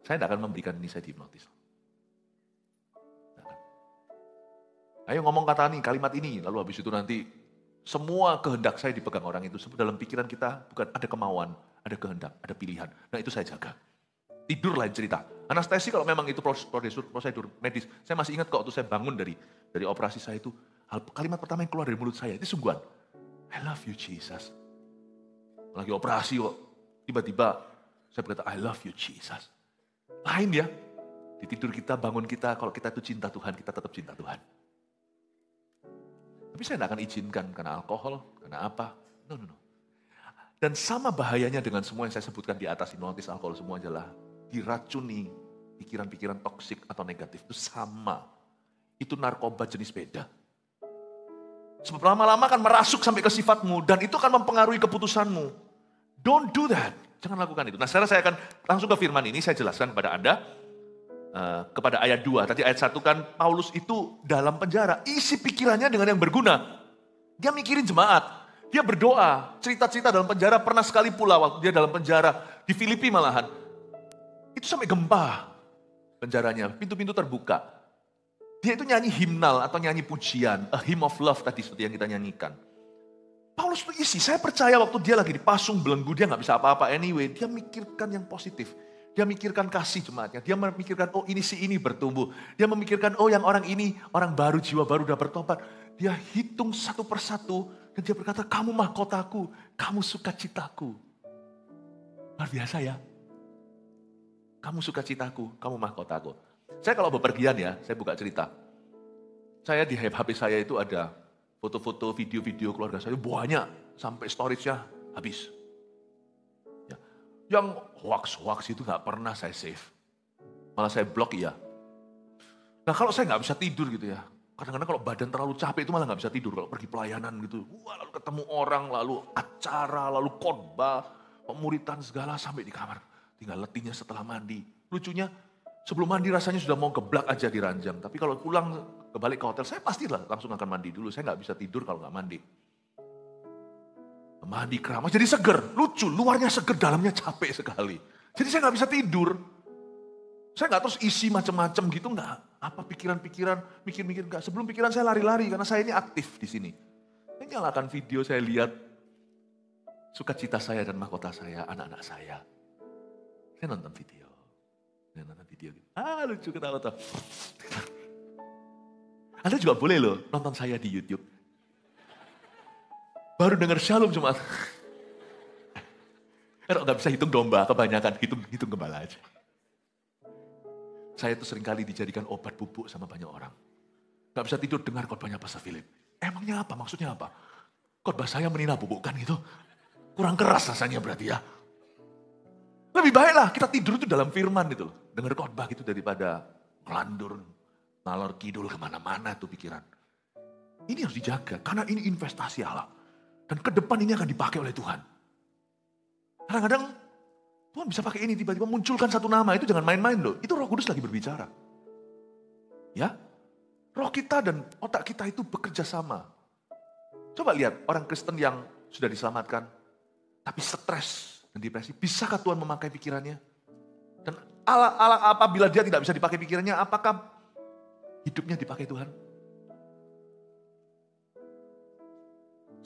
Saya tidak akan memberikan ini, saya dihipnotis. Ayo ngomong kata ini, kalimat ini, lalu habis itu nanti Semua kehendak saya dipegang orang itu. Dalam pikiran kita bukan ada kemauan, ada kehendak, ada pilihan. Nah itu saya jaga. Tidur lain cerita. Anestesi kalau memang itu prosedur medis. Saya masih ingat kok waktu saya bangun dari operasi saya itu. Kalimat pertama yang keluar dari mulut saya itu sungguhan. I love you Jesus. Lagi operasi kok. Tiba-tiba saya berkata I love you Jesus. Lain ya. Di tidur kita, bangun kita, kalau kita itu cinta Tuhan, kita tetap cinta Tuhan. Tapi saya tidak akan izinkan karena alkohol, karena apa. No. Dan sama bahayanya dengan semua yang saya sebutkan di atas, hipnotis, alkohol, semua adalah diracuni pikiran-pikiran toksik atau negatif. Itu sama. Itu narkoba jenis beda. Sebab lama-lama kan merasuk sampai ke sifatmu, dan itu akan mempengaruhi keputusanmu. Don't do that. Jangan lakukan itu. Nah sekarang saya akan langsung ke firman ini, saya jelaskan kepada Anda. Kepada ayat 2, tadi ayat 1 kan Paulus itu dalam penjara, isi pikirannya dengan yang berguna. Dia mikirin jemaat, dia berdoa, cerita-cerita dalam penjara, pernah sekali pula waktu dia dalam penjara, di Filipi malahan. Itu sampai gempa penjaranya, pintu-pintu terbuka. Dia itu nyanyi himnal atau nyanyi pujian, a hymn of love tadi seperti yang kita nyanyikan. Paulus itu isi, saya percaya waktu dia lagi dipasung belenggu, dia gak bisa apa-apa anyway, dia mikirkan yang positif. Dia mikirkan kasih jemaatnya, dia memikirkan oh ini si ini bertumbuh. Dia memikirkan oh yang orang ini, orang baru, jiwa baru udah bertobat. Dia hitung satu persatu dan dia berkata kamu mahkotaku, kamu sukacitaku. Luar biasa ya. Kamu sukacitaku, kamu mahkotaku. Saya kalau bepergian ya, saya buka cerita. Saya di HP saya itu ada foto-foto, video-video keluarga saya banyak sampai storage-nya habis. Yang hoax itu gak pernah saya save. Malah saya blok iya. Nah kalau saya gak bisa tidur gitu ya. Kadang-kadang kalau badan terlalu capek itu malah gak bisa tidur. Kalau pergi pelayanan gitu. Wah, lalu ketemu orang, lalu acara, lalu khotbah, pemuritan segala sampai di kamar. Tinggal letihnya setelah mandi. Lucunya sebelum mandi rasanya sudah mau geblak aja di ranjang. Tapi kalau pulang kembali ke hotel saya pastilah langsung akan mandi dulu. Saya gak bisa tidur kalau gak mandi. Mandi keramas jadi seger, lucu, luarnya seger, dalamnya capek sekali. Jadi saya gak bisa tidur. Saya gak terus isi macam-macam gitu, gak. Apa pikiran-pikiran, mikir-mikir gak. Sebelum pikiran saya lari-lari, karena saya ini aktif di sini. Saya nyalakan video, saya lihat sukacita saya dan mahkota saya, anak-anak saya. Saya nonton video. Gitu. Lucu ketawa tuh. Anda juga boleh loh nonton saya di YouTube. Baru dengar shalom cuma. Kalau nggak bisa hitung domba, kebanyakan hitung gembala aja. Saya itu seringkali dijadikan obat bubuk sama banyak orang. Nggak bisa tidur dengar khotbahnya Pastor Philip. Emangnya apa? Maksudnya apa? Khotbah saya menina bubukkan itu. Kurang keras rasanya berarti ya. Lebih baiklah kita tidur itu dalam firman itu loh. Dengar khotbah gitu daripada melandur, ngalor kidul kemana-mana tuh pikiran. Ini harus dijaga karena ini investasi Allah. Dan ke depan ini akan dipakai oleh Tuhan. Kadang-kadang Tuhan bisa pakai ini, tiba-tiba munculkan satu nama, itu jangan main-main loh. Itu Roh Kudus lagi berbicara. Ya, roh kita dan otak kita itu bekerja sama. Coba lihat orang Kristen yang sudah diselamatkan, tapi stres dan depresi, bisakah Tuhan memakai pikirannya? Dan apabila dia tidak bisa dipakai pikirannya, apakah hidupnya dipakai Tuhan?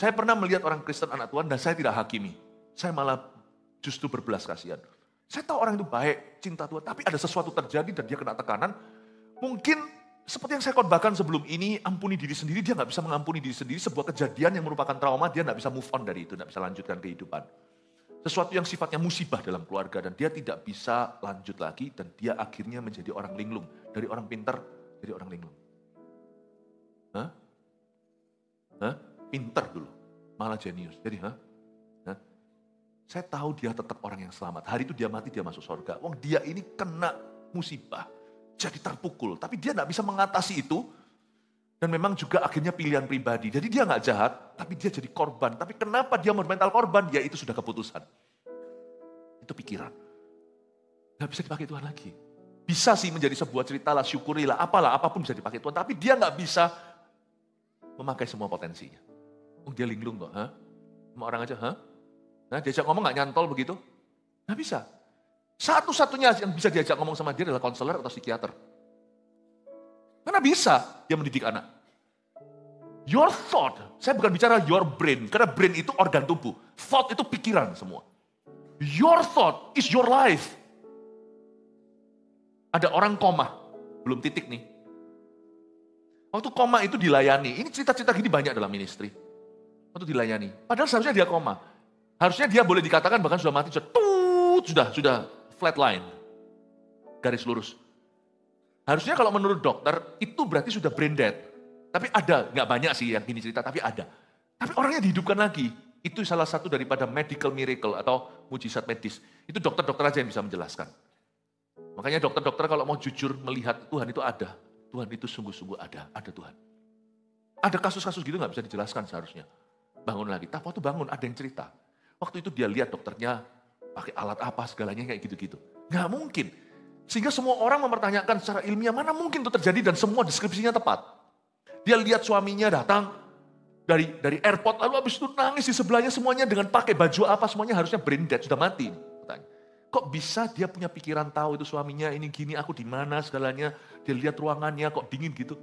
Saya pernah melihat orang Kristen anak Tuhan dan saya tidak hakimi. Saya malah justru berbelas kasihan. Saya tahu orang itu baik, cinta Tuhan, tapi ada sesuatu terjadi dan dia kena tekanan. Mungkin seperti yang saya khotbahkan sebelum ini, ampuni diri sendiri, dia nggak bisa mengampuni diri sendiri. Sebuah kejadian yang merupakan trauma, dia nggak bisa move on dari itu, nggak bisa lanjutkan kehidupan. Sesuatu yang sifatnya musibah dalam keluarga dan dia tidak bisa lanjut lagi dan dia akhirnya menjadi orang linglung. Dari orang pintar, jadi orang linglung. Pinter dulu, malah jenius. Jadi, saya tahu dia tetap orang yang selamat. Hari itu dia mati, dia masuk surga. Wong dia ini kena musibah, jadi terpukul. Tapi dia nggak bisa mengatasi itu. Dan memang juga akhirnya pilihan pribadi. Jadi dia nggak jahat, tapi dia jadi korban. Tapi kenapa dia mental korban? Ya itu sudah keputusan. Itu pikiran. Nggak bisa dipakai Tuhan lagi. Bisa sih menjadi sebuah cerita lah, syukurilah, apalah, apapun bisa dipakai Tuhan. Tapi dia nggak bisa memakai semua potensinya. Dia linglung kok, sama orang aja, Nah diajak ngomong gak nyantol begitu? Gak bisa. Satu-satunya yang bisa diajak ngomong sama dia adalah konselor atau psikiater. Karena bisa dia mendidik anak. Your thought, saya bukan bicara your brain, karena brain itu organ tubuh. Thought itu pikiran semua. Your thought is your life. Ada orang koma, belum titik nih. Waktu koma itu dilayani, ini cerita-cerita gini banyak dalam ministry. Waktu dilayani, padahal seharusnya dia koma. Harusnya dia boleh dikatakan bahkan sudah mati, sudah flatline. Garis lurus. Harusnya kalau menurut dokter, itu berarti sudah brain dead. Tapi ada, nggak banyak sih yang gini cerita, tapi ada. Tapi orangnya dihidupkan lagi. Itu salah satu daripada medical miracle atau mujizat medis. Itu dokter-dokter aja yang bisa menjelaskan. Makanya dokter-dokter kalau mau jujur melihat Tuhan itu ada. Tuhan itu sungguh-sungguh ada Tuhan. Ada kasus-kasus gitu nggak bisa dijelaskan seharusnya. Bangun lagi, tapi waktu bangun ada yang cerita. Waktu itu dia lihat dokternya pakai alat apa segalanya kayak gitu-gitu. Nggak mungkin. Sehingga semua orang mempertanyakan secara ilmiah mana mungkin itu terjadi dan semua deskripsinya tepat. Dia lihat suaminya datang dari airport, lalu habis itu nangis di sebelahnya semuanya dengan pakai baju apa, semuanya harusnya brain dead, sudah mati. Kok bisa dia punya pikiran tahu itu suaminya, ini gini, aku di mana segalanya, dia lihat ruangannya kok dingin gitu.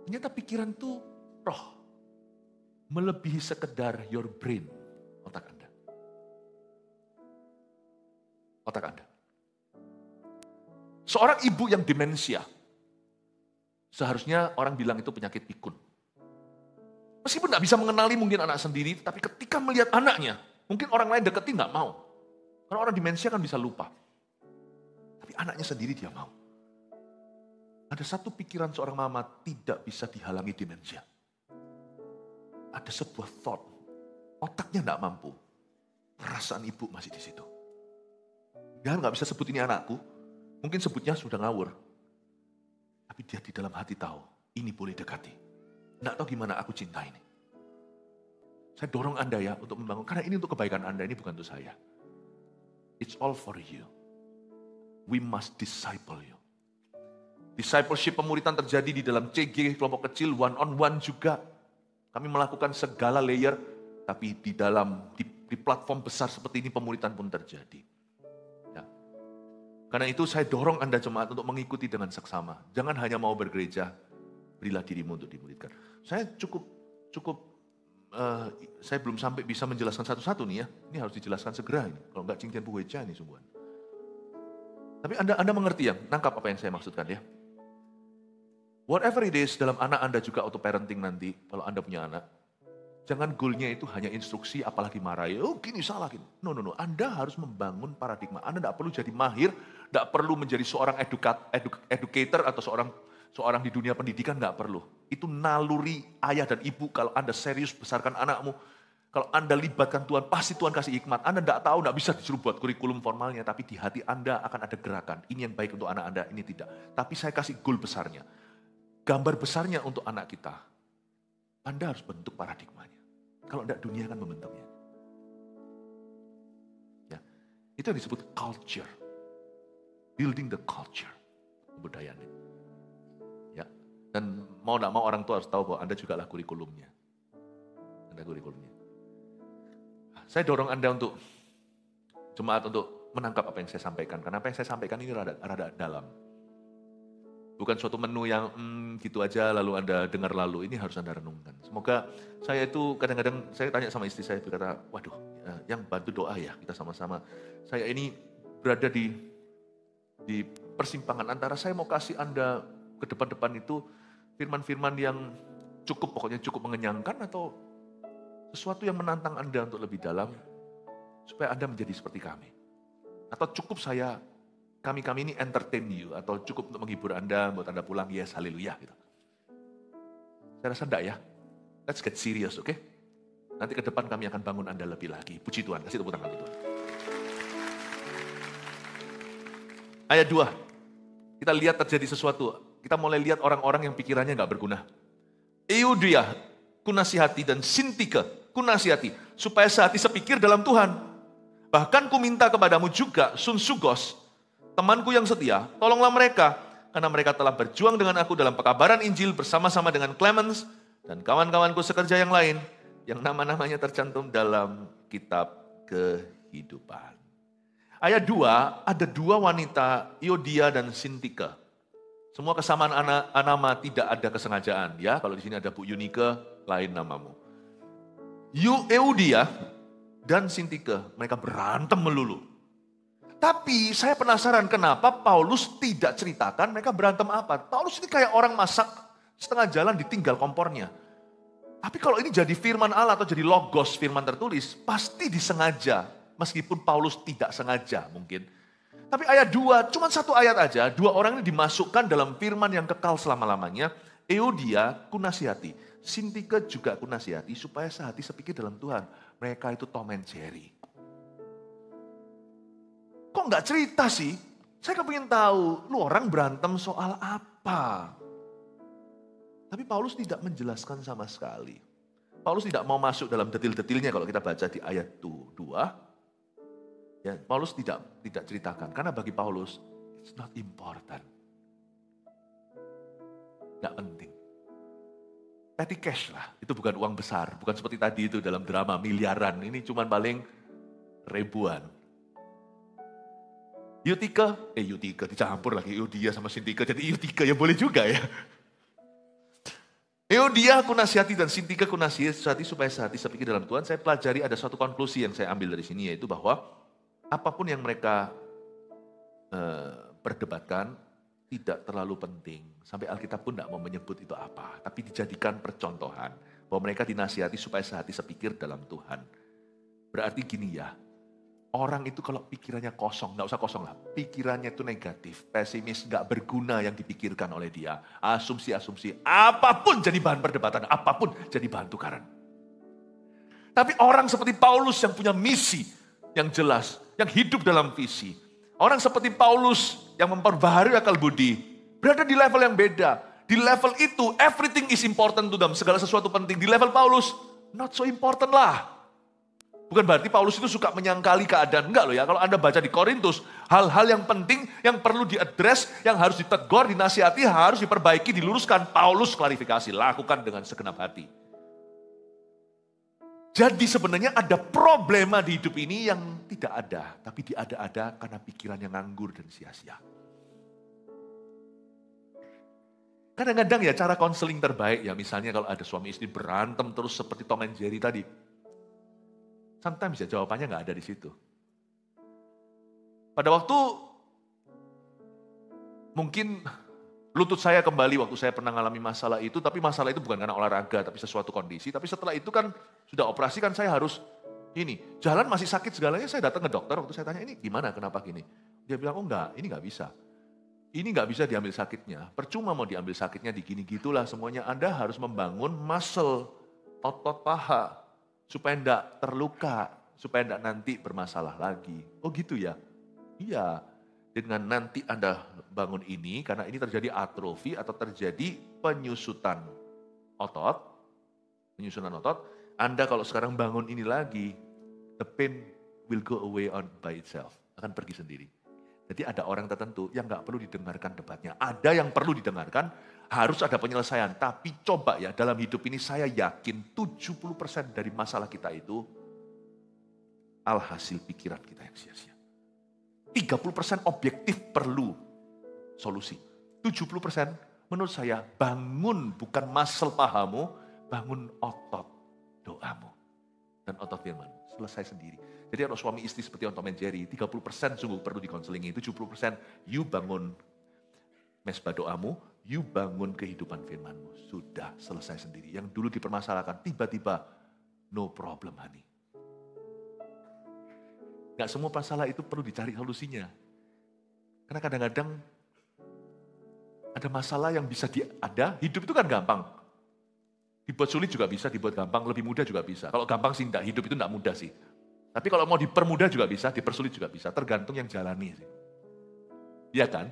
Ternyata pikiran itu roh, melebihi sekedar your brain, otak Anda. Otak Anda. Seorang ibu yang demensia, seharusnya orang bilang itu penyakit pikun. Meskipun tidak bisa mengenali mungkin anak sendiri, tapi ketika melihat anaknya, mungkin orang lain deketin nggak mau. Karena orang demensia kan bisa lupa. Tapi anaknya sendiri dia mau. Ada satu pikiran seorang mama tidak bisa dihalangi demensia. Ada sebuah thought, otaknya nggak mampu. Perasaan ibu masih di situ. Dia nggak bisa sebut ini anakku, mungkin sebutnya sudah ngawur. Tapi dia di dalam hati tahu, ini boleh dekati. Nggak tahu gimana aku cinta ini. Saya dorong Anda ya untuk membangun, karena ini untuk kebaikan Anda, ini bukan untuk saya. It's all for you. We must disciple you. Discipleship pemuritan terjadi di dalam CG, kelompok kecil, one on one juga. Kami melakukan segala layer, tapi di platform besar seperti ini pemuritan pun terjadi. Karena itu saya dorong Anda jemaat untuk mengikuti dengan seksama. Jangan hanya mau bergereja, berilah dirimu untuk dimuridkan. Saya saya belum sampai bisa menjelaskan satu-satu nih ya. Ini harus dijelaskan segera ini. Kalau enggak cincin puweja ini sungguhan. Tapi Anda mengerti ya, nangkap apa yang saya maksudkan ya. Whatever it is, dalam anak Anda juga auto parenting nanti, kalau Anda punya anak. Jangan goalnya itu hanya instruksi, apalagi marahi. Oh gini salah gini. No. Anda harus membangun paradigma. Anda tidak perlu jadi mahir, tidak perlu menjadi seorang educator atau seorang di dunia pendidikan, tidak perlu. Itu naluri ayah dan ibu kalau Anda serius besarkan anakmu. Kalau Anda libatkan Tuhan, pasti Tuhan kasih hikmat. Anda tidak tahu, tidak bisa disuruh buat kurikulum formalnya, tapi di hati Anda akan ada gerakan. Ini yang baik untuk anak Anda, ini tidak. Tapi saya kasih goal besarnya. Gambar besarnya untuk anak kita. Anda harus bentuk paradigmanya. Kalau tidak, dunia akan membentuknya. Ya, itu yang disebut culture. Building the culture. Kebudayaan. Ya, dan mau tidak mau orang tua harus tahu bahwa Anda juga lah kurikulumnya. Anda kurikulumnya. Saya dorong Anda untuk, jemaat untuk menangkap apa yang saya sampaikan. Karena apa yang saya sampaikan ini rada dalam. Bukan suatu menu yang gitu aja lalu Anda dengar lalu. Ini harus Anda renungkan. Semoga saya itu kadang-kadang saya tanya sama istri saya berkata, waduh yang bantu doa ya kita sama-sama. Saya ini berada di persimpangan antara saya mau kasih Anda ke depan-depan itu firman-firman yang pokoknya cukup mengenyangkan atau sesuatu yang menantang Anda untuk lebih dalam supaya Anda menjadi seperti kami. Atau cukup kami ini entertain you, atau cukup untuk menghibur Anda, buat Anda pulang, yes, haleluya. Gitu. Saya rasa enggak ya. Let's get serious, oke? Nanti ke depan kami akan bangun Anda lebih lagi. Puji Tuhan, kasih tepuk tangan untuk Tuhan. Ayat 2, kita lihat terjadi sesuatu. Kita mulai lihat orang-orang yang pikirannya enggak berguna. Euodia, kunasihati, dan Sintike, kunasihati, supaya sehati sepikir dalam Tuhan. Bahkan ku minta kepadamu juga, Sunsugos, temanku yang setia, tolonglah mereka, karena mereka telah berjuang dengan aku dalam pekabaran Injil bersama-sama dengan Clemens dan kawan-kawanku sekerja yang lain, yang nama-namanya tercantum dalam kitab kehidupan. Ayat 2, ada dua wanita, Euodia dan Sintike. Semua kesamaan nama tidak ada kesengajaan. Ya, kalau di sini ada Bu Yunike, lain namamu. Euodia dan Sintike, mereka berantem melulu. Tapi saya penasaran kenapa Paulus tidak ceritakan mereka berantem apa. Paulus ini kayak orang masak setengah jalan ditinggal kompornya. Tapi kalau ini jadi firman Allah atau jadi logos firman tertulis, pasti disengaja. Meskipun Paulus tidak sengaja mungkin. Tapi ayat 2, cuma satu ayat aja, 2 orang ini dimasukkan dalam firman yang kekal selama-lamanya. Euodia kunasihati, Sintike juga kunasihati supaya sehati sepikir dalam Tuhan. Mereka itu Tom and Jerry. Kok nggak cerita sih? Saya kepingin tahu, lu orang berantem soal apa? Tapi Paulus tidak menjelaskan sama sekali. Paulus tidak mau masuk dalam detil-detilnya kalau kita baca di ayat 2. Ya, Paulus tidak ceritakan. Karena bagi Paulus, it's not important. Nggak penting. Petty cash lah, itu bukan uang besar. Bukan seperti tadi itu dalam drama miliaran. Ini cuma paling ribuan. Euodia dicampur lagi Euodia sama Sintike. Jadi Euodia ya boleh juga ya. Euodia kunasihati dan Sintike kunasihati supaya sehati sepikir dalam Tuhan. Saya pelajari ada suatu konklusi yang saya ambil dari sini, yaitu bahwa apapun yang mereka perdebatkan tidak terlalu penting. Sampai Alkitab pun tidak mau menyebut itu apa. Tapi dijadikan percontohan bahwa mereka dinasihati supaya sehati sepikir dalam Tuhan. Berarti gini ya, orang itu kalau pikirannya kosong, nggak usah kosong lah. Pikirannya itu negatif, pesimis, nggak berguna yang dipikirkan oleh dia. Asumsi-asumsi, apapun jadi bahan perdebatan, apapun jadi bahan tukaran. Tapi orang seperti Paulus yang punya misi yang jelas, yang hidup dalam visi. Orang seperti Paulus yang memperbaharui akal budi, berada di level yang beda. Di level itu, everything is important to them. Segala sesuatu penting. Di level Paulus, not so important lah. Bukan berarti Paulus itu suka menyangkali keadaan. Enggak loh ya, kalau Anda baca di Korintus, hal-hal yang penting, yang perlu diadres, yang harus ditegur, dinasihati, harus diperbaiki, diluruskan. Paulus klarifikasi, lakukan dengan segenap hati. Jadi sebenarnya ada problema di hidup ini yang tidak ada. Tapi diada-ada karena pikirannya nganggur dan sia-sia. Kadang-kadang ya cara konseling terbaik ya, misalnya kalau ada suami istri berantem terus seperti Tom and Jerry tadi. Sometimes ya jawabannya nggak ada di situ. Pada waktu mungkin lutut saya kembali waktu saya pernah mengalami masalah itu, tapi masalah itu bukan karena olahraga, tapi sesuatu kondisi. Tapi setelah itu kan sudah operasi kan saya harus jalan masih sakit segalanya, saya datang ke dokter waktu saya tanya ini gimana, kenapa gini? Dia bilang, oh enggak, ini nggak bisa. Ini nggak bisa diambil sakitnya, percuma mau diambil sakitnya di gini-gitulah semuanya. Anda harus membangun muscle, otot paha, supaya enggak terluka, supaya enggak nanti bermasalah lagi. Oh gitu ya? Iya, dengan nanti Anda bangun ini, karena ini terjadi atrofi atau terjadi penyusutan otot, Anda kalau sekarang bangun ini lagi, the pain will go away on by itself, akan pergi sendiri. Jadi ada orang tertentu yang enggak perlu didengarkan debatnya, ada yang perlu didengarkan, harus ada penyelesaian. Tapi coba ya, dalam hidup ini saya yakin 70% dari masalah kita itu alhasil pikiran kita yang sia-sia. 30% objektif perlu solusi. 70% menurut saya bangun bukan muscle pahamu, bangun otot doamu dan otot firman. Selesai sendiri. Jadi kalau suami istri seperti Tom and Jerry, 30% sungguh perlu dikonselingi, 70% you bangun mesbah doamu, you bangun kehidupan firmanmu. Sudah selesai sendiri. Yang dulu dipermasalahkan, tiba-tiba no problem honey. Gak semua masalah itu perlu dicari solusinya. Karena kadang-kadang ada masalah yang bisa hidup itu kan gampang. Dibuat sulit juga bisa, dibuat gampang, lebih mudah juga bisa. Kalau gampang sih enggak, hidup itu enggak mudah sih. Tapi kalau mau dipermudah juga bisa, dipersulit juga bisa. Tergantung yang jalani sih. Iya kan?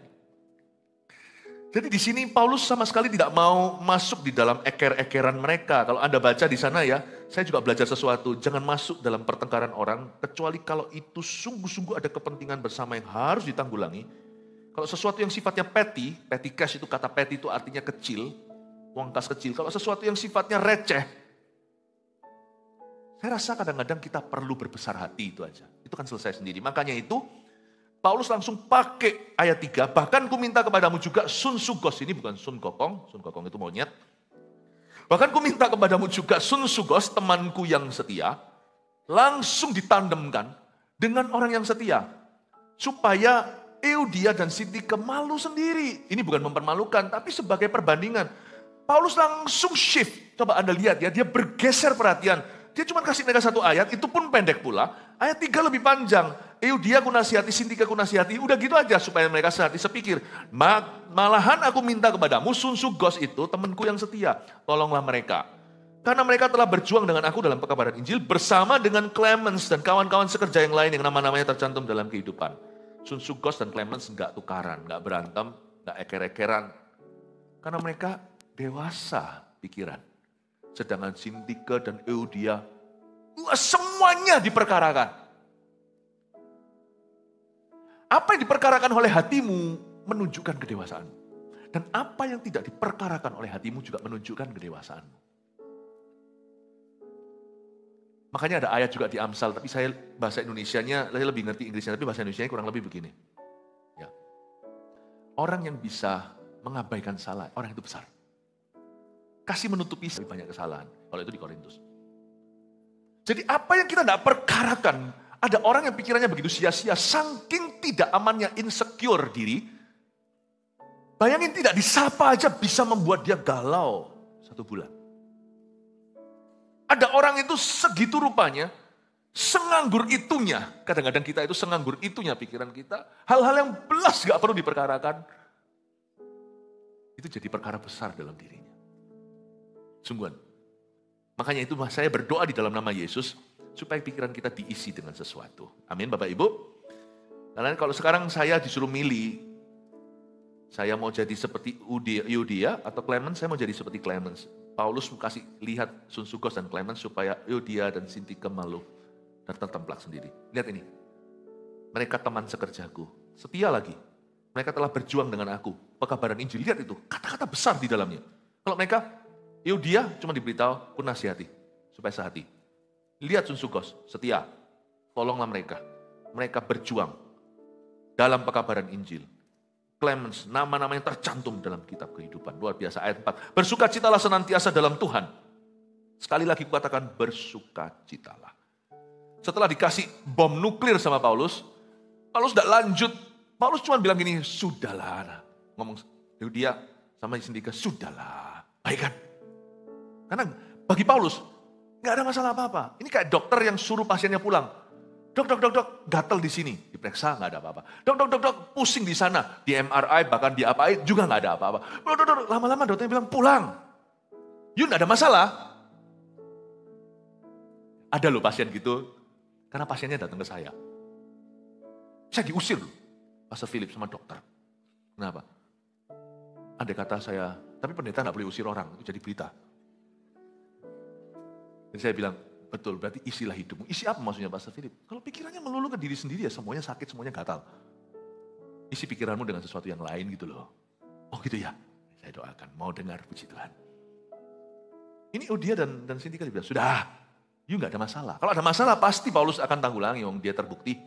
Jadi di sini Paulus sama sekali tidak mau masuk di dalam eker-ekeran mereka. Kalau Anda baca di sana ya, saya juga belajar sesuatu. Jangan masuk dalam pertengkaran orang, kecuali kalau itu sungguh-sungguh ada kepentingan bersama yang harus ditanggulangi. Kalau sesuatu yang sifatnya petty cash itu kata petty itu artinya kecil, uang kas kecil. Kalau sesuatu yang sifatnya receh, saya rasa kadang-kadang kita perlu berbesar hati itu aja. Itu kan selesai sendiri. Makanya itu Paulus langsung pakai ayat 3, bahkan ku minta kepadamu juga Sun Sugos, ini bukan Sun Gokong itu monyet. Bahkan ku minta kepadamu juga Sun Sugos, temanku yang setia, langsung ditandemkan dengan orang yang setia. Supaya Eudia dan Sintike malu sendiri. Ini bukan mempermalukan, tapi sebagai perbandingan. Paulus langsung shift, coba Anda lihat ya, dia bergeser perhatian. Dia cuma kasih mereka satu ayat, itu pun pendek pula. Ayat 3 lebih panjang. Eudia ku nasihati, Sintike ku nasihati. Udah gitu aja supaya mereka sehati sepikir. Malahan aku minta kepadamu, Sun Sugos itu temanku yang setia. Tolonglah mereka. Karena mereka telah berjuang dengan aku dalam pekabaran Injil. Bersama dengan Clemens dan kawan-kawan sekerja yang lain yang nama-namanya tercantum dalam kehidupan. Sun Sugos dan Clemens enggak tukaran, enggak berantem, enggak eker-ekeran. Karena mereka dewasa pikiran. Sedangkan Sintike dan Eudia, semuanya diperkarakan. Apa yang diperkarakan oleh hatimu menunjukkan kedewasaanmu. Dan apa yang tidak diperkarakan oleh hatimu juga menunjukkan kedewasaanmu. Makanya ada ayat juga di Amsal, tapi saya bahasa Indonesianya, saya lebih ngerti Inggrisnya, tapi bahasa Indonesianya kurang lebih begini. Ya. Orang yang bisa mengabaikan salah, orang itu besar. Kasih menutupi lebih banyak kesalahan. Kalau itu di Korintus. Jadi apa yang kita tidak perkarakan, ada orang yang pikirannya begitu sia-sia, saking tidak amannya insecure diri, bayangin tidak disapa aja bisa membuat dia galau 1 bulan. Ada orang itu segitu rupanya, senganggur itunya, kadang-kadang kita itu senganggur itunya pikiran kita, hal-hal yang belas gak perlu diperkarakan, itu jadi perkara besar dalam dirinya. Sungguhan. Makanya itu saya berdoa di dalam nama Yesus, supaya pikiran kita diisi dengan sesuatu. Amin Bapak Ibu. Karena kalau sekarang saya disuruh milih, saya mau jadi seperti Eudia atau Clemens, saya mau jadi seperti Clemens. Paulus kasih lihat Sun Sugos dan Clemens supaya Eudia dan Sintike malu dan tertemplak sendiri. Lihat ini, mereka teman sekerjaku, setia lagi. Mereka telah berjuang dengan aku, pekabaran Injil. Lihat itu, kata-kata besar di dalamnya. Kalau mereka, Eudia cuma diberitahu, pun nasihati, supaya sehati. Lihat Sun Sugos, setia, tolonglah mereka. Mereka berjuang dalam pekabaran Injil. Clemens, nama-nama yang tercantum dalam kitab kehidupan. Luar biasa, ayat 4. Bersukacitalah senantiasa dalam Tuhan. Sekali lagi kukatakan bersukacitalah. Setelah dikasih bom nuklir sama Paulus tidak lanjut. Paulus cuma bilang gini, sudahlah. Ngomong dia sama Sintike, sudahlah. Baik kan? Karena bagi Paulus, gak ada masalah apa-apa. Ini kayak dokter yang suruh pasiennya pulang. Dok, gatal di sini, diperiksa nggak ada apa-apa. Dok, pusing di sana, di MRI bahkan di apa juga nggak ada apa-apa. Dok, lama-lama dokternya bilang pulang. Yuk nggak ada masalah. Ada loh pasien gitu, karena pasiennya datang ke saya. Saya diusir loh, Pastor Philip sama dokter. Kenapa? Andai kata saya, tapi pendeta nggak boleh usir orang, itu jadi berita. Dan saya bilang, betul, berarti isilah hidupmu. Isi apa maksudnya Pastor Philip? Kalau pikirannya melulu ke diri sendiri ya semuanya sakit, semuanya gatal. Isi pikiranmu dengan sesuatu yang lain gitu loh. Oh gitu ya, saya doakan, mau dengar puji Tuhan. Ini Eudia dan Sintike bilang, sudah, you gak ada masalah. Kalau ada masalah pasti Paulus akan tanggulangi, dia terbukti.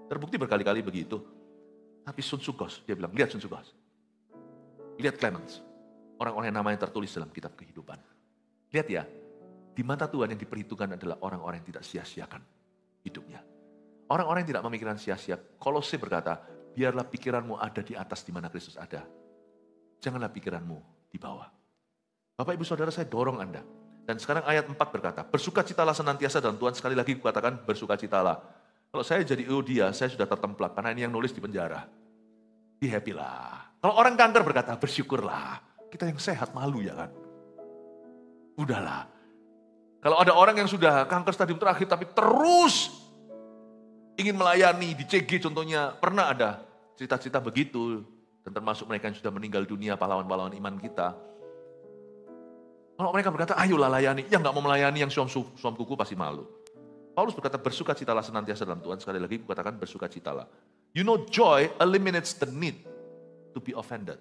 Terbukti berkali-kali begitu. Tapi Sun Sugos, dia bilang, lihat Sun Sugos. Lihat Clemens, orang-orang yang namanya tertulis dalam kitab kehidupan. Lihat ya, di mata Tuhan yang diperhitungkan adalah orang-orang yang tidak sia-siakan hidupnya. Orang-orang yang tidak memikirkan sia-sia. Kolose berkata, biarlah pikiranmu ada di atas di mana Kristus ada. Janganlah pikiranmu di bawah. Bapak Ibu Saudara, saya dorong Anda. Dan sekarang ayat 4 berkata, bersukacitalah senantiasa dalam Tuhan. Sekali lagi kukatakan bersukacitalah. Kalau saya jadi Eudia, saya sudah tertemplak karena ini yang nulis di penjara. Be happy lah. Kalau orang kanker berkata, bersyukurlah. Kita yang sehat malu ya kan. Udahlah. Kalau ada orang yang sudah kanker stadium terakhir tapi terus ingin melayani di CG contohnya, pernah ada cerita-cerita begitu. Dan termasuk mereka yang sudah meninggal dunia, pahlawan-pahlawan iman kita. Kalau mereka berkata, ayolah layani. Yang gak mau melayani, yang suam kuku pasti malu. Paulus berkata, bersukacitalah senantiasa dalam Tuhan. Sekali lagi kukatakan bersukacitalah. You know, joy eliminates the need to be offended.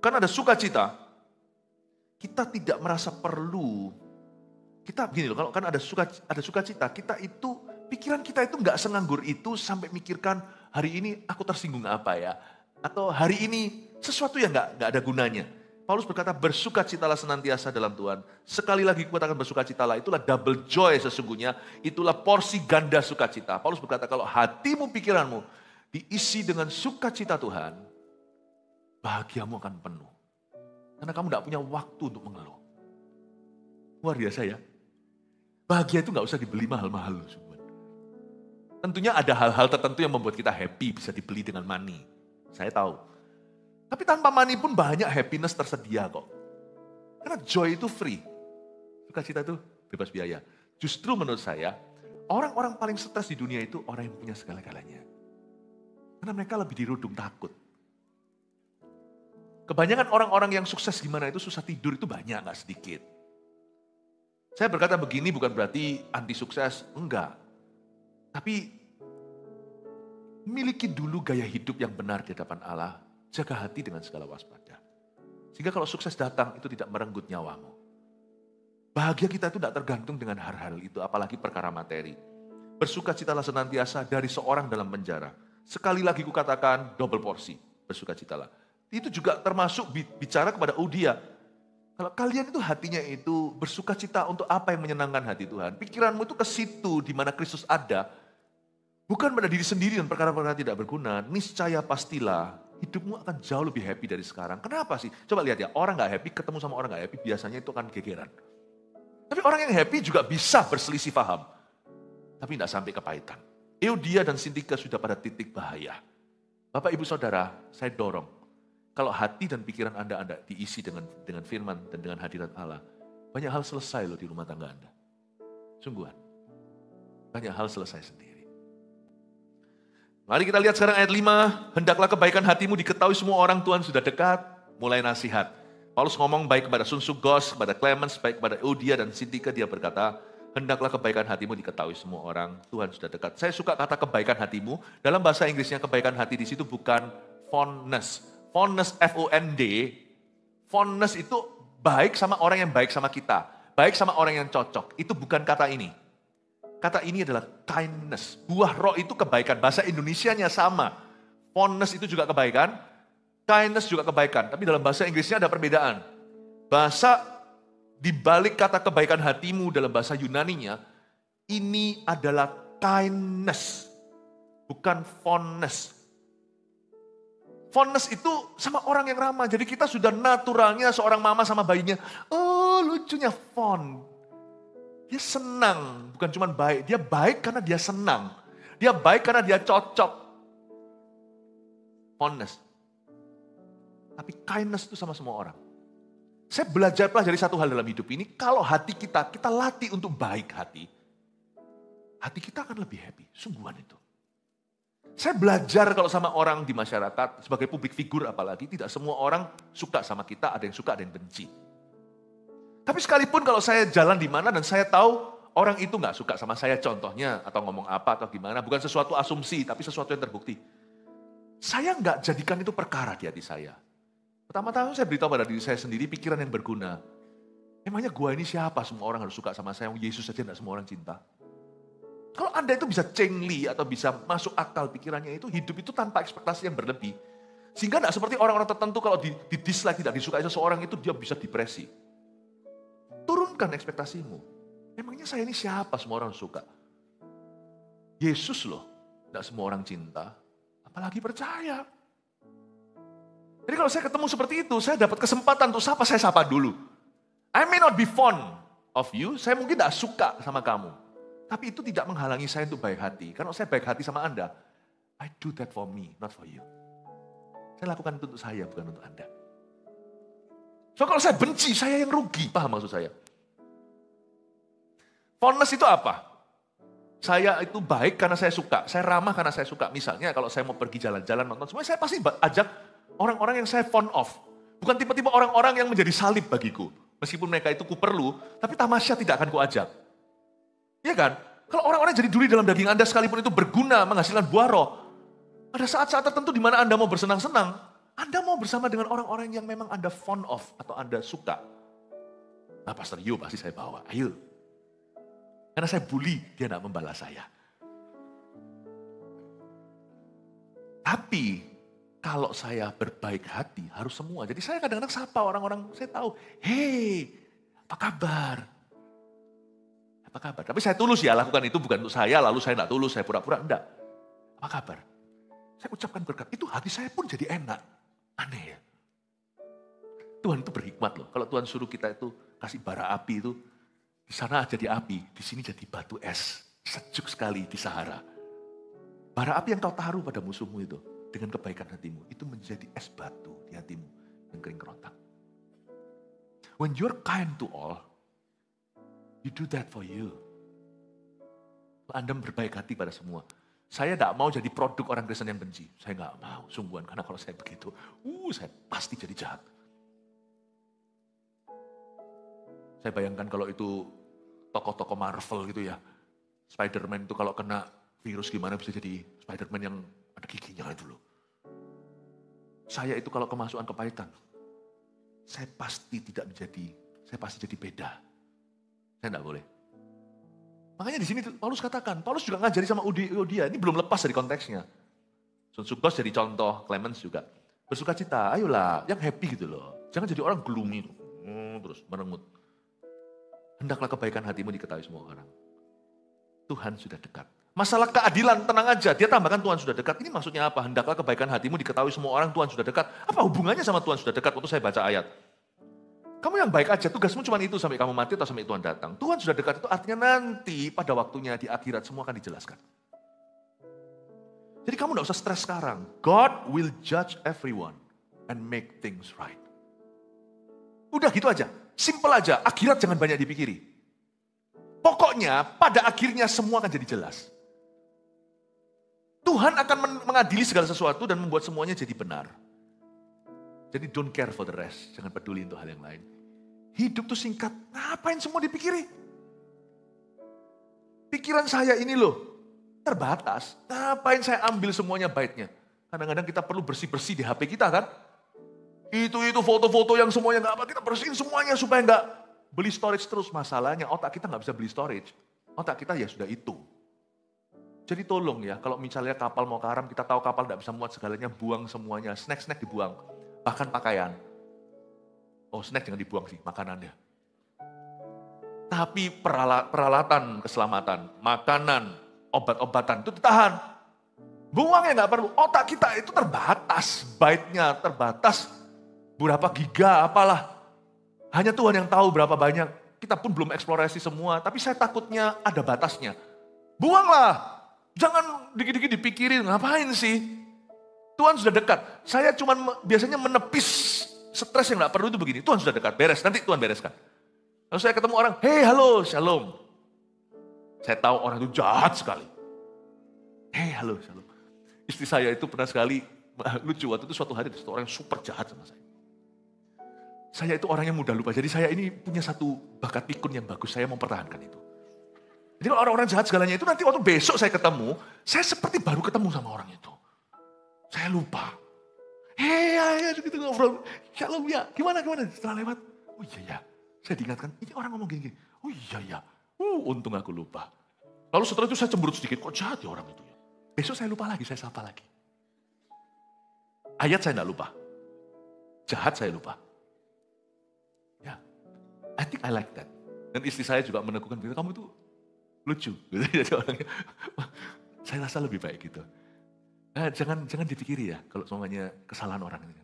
Karena ada sukacita, kita tidak merasa perlu. Kita begini loh, kalau kan ada sukacita, kita itu, pikiran kita itu nggak senganggur itu sampai mikirkan, hari ini aku tersinggung apa ya? Atau hari ini sesuatu yang nggak ada gunanya. Paulus berkata, bersukacitalah senantiasa dalam Tuhan. Sekali lagi katakan bersukacitalah, itulah double joy sesungguhnya. Itulah porsi ganda sukacita. Paulus berkata, kalau hatimu, pikiranmu diisi dengan sukacita Tuhan, bahagiamu akan penuh. Karena kamu tidak punya waktu untuk mengeluh. Luar biasa ya. Bahagia itu nggak usah dibeli mahal-mahal. Tentunya ada hal-hal tertentu yang membuat kita happy, bisa dibeli dengan money. Saya tahu. Tapi tanpa money pun banyak happiness tersedia kok. Karena joy itu free. Sukacita itu bebas biaya. Justru menurut saya, orang-orang paling stres di dunia itu orang yang punya segala-galanya. Karena mereka lebih dirudung takut. Kebanyakan orang-orang yang sukses gimana itu susah tidur itu banyak, gak sedikit. Saya berkata begini bukan berarti anti sukses, enggak. Tapi miliki dulu gaya hidup yang benar di hadapan Allah. Jaga hati dengan segala waspada. Sehingga kalau sukses datang itu tidak merenggut nyawamu. Bahagia kita itu tidak tergantung dengan hal-hal itu, apalagi perkara materi. Bersukacitalah senantiasa dari seorang dalam penjara. Sekali lagi kukatakan double porsi, bersukacitalah. Itu juga termasuk bicara kepada Euodia. Kalau kalian itu hatinya itu bersukacita untuk apa yang menyenangkan hati Tuhan. Pikiranmu itu ke situ di mana Kristus ada. Bukan pada diri sendiri dan perkara-perkara tidak berguna. Niscaya pastilah hidupmu akan jauh lebih happy dari sekarang. Kenapa sih? Coba lihat ya, orang gak happy ketemu sama orang gak happy biasanya itu akan gegeran. Tapi orang yang happy juga bisa berselisih paham. Tapi tidak sampai kepahitan. Euodia dan Sintika sudah pada titik bahaya. Bapak ibu saudara, saya dorong. Kalau hati dan pikiran Anda diisi dengan firman dan dengan hadirat Allah, banyak hal selesai loh di rumah tangga Anda. Sungguhan. Banyak hal selesai sendiri. Mari kita lihat sekarang ayat 5. Hendaklah kebaikan hatimu diketahui semua orang, Tuhan sudah dekat. Mulai nasihat. Paulus ngomong baik kepada Sunsuchos, kepada Clemens, baik kepada Euodia dan Sintika. Dia berkata, hendaklah kebaikan hatimu diketahui semua orang, Tuhan sudah dekat. Saya suka kata kebaikan hatimu. Dalam bahasa Inggrisnya kebaikan hati di situ bukan fondness. Fondness, F-O-N-D, fondness itu baik sama orang yang baik sama kita. Baik sama orang yang cocok. Itu bukan kata ini. Kata ini adalah kindness. Buah roh itu kebaikan. Bahasa Indonesianya sama. Fondness itu juga kebaikan. Kindness juga kebaikan. Tapi dalam bahasa Inggrisnya ada perbedaan. Bahasa di balik kata kebaikan hatimu dalam bahasa Yunaninya, ini adalah kindness. Bukan fondness. Fondness itu sama orang yang ramah. Jadi kita sudah naturalnya seorang mama sama bayinya. Oh lucunya fond. Dia senang. Bukan cuma baik. Dia baik karena dia senang. Dia baik karena dia cocok. Fondness. Tapi kindness itu sama semua orang. Saya belajar pelajari satu hal dalam hidup ini. Kalau hati kita latih untuk baik hati. Hati kita akan lebih happy. Sungguhan itu. Saya belajar kalau sama orang di masyarakat, sebagai publik figur apalagi, tidak semua orang suka sama kita, ada yang suka, ada yang benci. Tapi sekalipun kalau saya jalan di mana dan saya tahu orang itu nggak suka sama saya contohnya, atau ngomong apa atau gimana, bukan sesuatu asumsi, tapi sesuatu yang terbukti. Saya nggak jadikan itu perkara di hati saya. Pertama-tama saya beritahu pada diri saya sendiri pikiran yang berguna. Emangnya gua ini siapa semua orang harus suka sama saya, Yesus saja nggak semua orang cinta. Kalau Anda itu bisa cengli atau bisa masuk akal pikirannya itu, hidup itu tanpa ekspektasi yang berlebih. Sehingga tidak seperti orang-orang tertentu kalau di dislike, tidak disukai seseorang itu dia bisa depresi. Turunkan ekspektasimu. Emangnya saya ini siapa semua orang suka? Yesus loh, tidak semua orang cinta, apalagi percaya. Jadi kalau saya ketemu seperti itu, saya dapat kesempatan untuk sapa, saya sapa dulu. I may not be fond of you, saya mungkin tidak suka sama kamu. Tapi itu tidak menghalangi saya untuk baik hati. Karena saya baik hati sama Anda, I do that for me, not for you. Saya lakukan itu untuk saya, bukan untuk Anda. So kalau saya benci, saya yang rugi. Paham maksud saya? Fondness itu apa? Saya itu baik karena saya suka. Saya ramah karena saya suka. Misalnya kalau saya mau pergi jalan-jalan, nonton, semuanya saya pasti ajak orang-orang yang saya fond of. Bukan tipe-tipe orang-orang yang menjadi salib bagiku. Meskipun mereka itu kuperlu, tapi tamasya tidak akan kuajak. Iya kan? Kalau orang-orang jadi duri dalam daging Anda sekalipun itu berguna, menghasilkan buah roh. Ada saat-saat tertentu di mana Anda mau bersenang-senang. Anda mau bersama dengan orang-orang yang memang Anda fond of atau Anda suka. Nah Pastor Yu pasti saya bawa, ayo. Karena saya bully, dia tidak membalas saya. Tapi kalau saya berbaik hati harus semua. Jadi saya kadang-kadang sapa orang-orang, saya tahu, hei, apa kabar? Apa kabar? Tapi saya tulus ya lakukan itu bukan untuk saya, lalu saya tidak tulus, saya pura-pura, enggak. Apa kabar? Saya ucapkan berkat, itu hati saya pun jadi enak. Aneh ya. Tuhan itu berhikmat loh. Kalau Tuhan suruh kita itu kasih bara api itu, di sana jadi api, di sini jadi batu es. Sejuk sekali di Sahara. Bara api yang kau taruh pada musuhmu itu, dengan kebaikan hatimu, itu menjadi es batu di hatimu yang kering kerontang. When you're kind to all, you do that for you. Anda berbaik hati pada semua. Saya tidak mau jadi produk orang Kristen yang benci. Saya nggak mau, sungguhan. Karena kalau saya begitu, saya pasti jadi jahat. Saya bayangkan kalau itu tokoh-tokoh Marvel gitu ya. Spider-Man itu kalau kena virus gimana bisa jadi Spider-Man yang ada giginya itu loh. Saya itu kalau kemasukan kepahitan, saya pasti jadi beda. Saya tidak boleh. Makanya di sini Paulus katakan, Paulus juga ngajari sama Euodia, ini belum lepas dari konteksnya. Sun Sukos jadi contoh, Clemens juga. Bersukacita, ayolah, yang happy gitu loh. Jangan jadi orang gloomy, terus merengut. Hendaklah kebaikan hatimu diketahui semua orang. Tuhan sudah dekat. Masalah keadilan, tenang aja. Dia tambahkan Tuhan sudah dekat. Ini maksudnya apa? Hendaklah kebaikan hatimu diketahui semua orang, Tuhan sudah dekat. Apa hubungannya sama Tuhan sudah dekat waktu saya baca ayat? Kamu yang baik aja, tugasmu cuma itu sampai kamu mati atau sampai Tuhan datang. Tuhan sudah dekat itu artinya nanti pada waktunya di akhirat semua akan dijelaskan. Jadi kamu gak usah stres sekarang. God will judge everyone and make things right. Udah gitu aja. Simple aja, akhirat jangan banyak dipikiri. Pokoknya pada akhirnya semua akan jadi jelas. Tuhan akan mengadili segala sesuatu dan membuat semuanya jadi benar. Jadi don't care for the rest, jangan peduli untuk hal yang lain. Hidup tuh singkat, ngapain semua dipikiri? Pikiran saya ini loh, terbatas. Ngapain saya ambil semuanya baiknya? Kadang-kadang kita perlu bersih-bersih di HP kita kan? Itu foto-foto yang semuanya nggak apa, kita bersihin semuanya supaya nggak beli storage terus. Masalahnya otak kita nggak bisa beli storage. Otak kita ya sudah itu. Jadi tolong ya, kalau misalnya kapal mau karam, kita tahu kapal nggak bisa muat segalanya, buang semuanya. Snack-snack dibuang, bahkan pakaian. Oh snack jangan dibuang sih, makanannya. Tapi peralatan keselamatan, makanan, obat-obatan itu ditahan. Buangnya nggak perlu, otak kita itu terbatas, byte-nya terbatas. Berapa giga, apalah. Hanya Tuhan yang tahu berapa banyak. Kita pun belum eksplorasi semua, tapi saya takutnya ada batasnya. Buanglah, jangan dikit-dikit dipikirin, ngapain sih? Tuhan sudah dekat. Saya cuma biasanya menepis stres yang gak perlu itu begini. Tuhan sudah dekat, beres, nanti Tuhan bereskan. Lalu saya ketemu orang, hey halo, shalom. Saya tahu orang itu jahat sekali. Hey halo, shalom. Istri saya itu pernah sekali, lucu, waktu itu suatu hari ada satu orang yang super jahat sama saya. Saya itu orangnya mudah lupa, jadi saya ini punya satu bakat pikun yang bagus, saya mempertahankan itu. Jadi kalau orang-orang jahat segalanya itu nanti waktu besok saya ketemu, saya seperti baru ketemu sama orang itu. Saya lupa. Hei, gitu ngobrol, shalom ya, gimana, setelah lewat. Oh iya ya, saya diingatkan, ini orang ngomong gini-gini. Oh iya ya, untung aku lupa. Lalu setelah itu saya cemberut sedikit, kok jahat ya orang itu ya. Besok saya lupa lagi, saya sapa lagi. Ayat saya enggak lupa. Jahat saya lupa. Ya, I think I like that. Dan istri saya juga meneguhkan, kamu itu lucu. Jadi orangnya, saya rasa lebih baik gitu. Nah, jangan dipikiri ya, kalau semuanya kesalahan orang ini.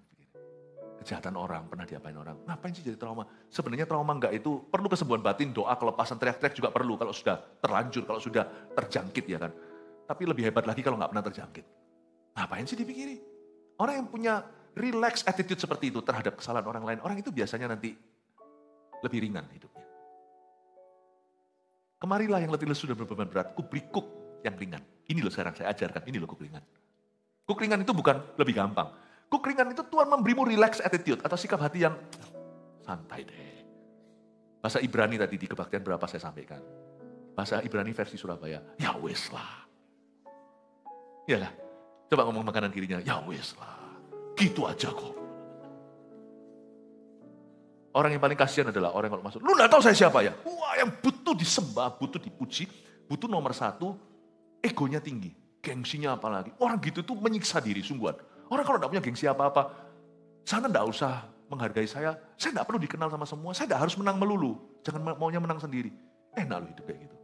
Kejahatan orang, pernah diapain orang. Ngapain sih jadi trauma? Sebenarnya trauma enggak itu perlu kesembuhan batin, doa, kelepasan, teriak-teriak juga perlu. Kalau sudah terlanjur, kalau sudah terjangkit ya kan. Tapi lebih hebat lagi kalau nggak pernah terjangkit. Ngapain sih dipikiri? Orang yang punya relax attitude seperti itu terhadap kesalahan orang lain, orang itu biasanya nanti lebih ringan hidupnya. Kemarilah yang letih lesu dan berbeban berat, ku beri kuk yang ringan. Ini loh sekarang saya ajarkan, ini loh kuk ringan. Kuk ringan itu bukan lebih gampang. Kuk ringan itu Tuhan memberimu relax attitude atau sikap hati yang santai deh. Bahasa Ibrani tadi di kebaktian berapa saya sampaikan. Bahasa Ibrani versi Surabaya, ya wes lah. Iyalah, coba ngomong makanan kirinya, ya wes lah. Gitu aja kok. Orang yang paling kasihan adalah orang yang kalau masuk, lu gak tahu saya siapa ya? Wah yang butuh disembah, butuh dipuji, butuh nomor satu, egonya tinggi. Gengsinya apalagi. Orang gitu tuh menyiksa diri sungguhan. Orang kalau tidak punya gengsi apa-apa, sana tidak usah menghargai saya tidak perlu dikenal sama semua, saya tidak harus menang melulu. Jangan maunya menang sendiri. Enak loh hidup kayak gitu.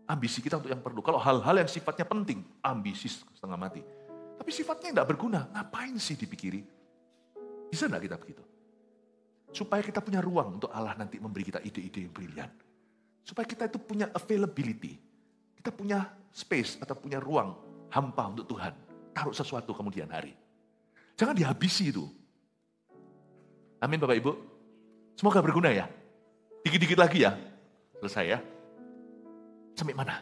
Ambisi kita untuk yang perlu. Kalau hal-hal yang sifatnya penting, ambisi setengah mati. Tapi sifatnya tidak berguna, ngapain sih dipikiri? Bisa tidak kita begitu? Supaya kita punya ruang untuk Allah nanti memberi kita ide-ide yang brilian. Supaya kita itu punya availability. Kita punya space atau punya ruang hampa untuk Tuhan. Taruh sesuatu kemudian hari. Jangan dihabisi itu. Amin Bapak Ibu. Semoga berguna ya. Dikit-dikit lagi ya. Selesai ya. Sampai mana?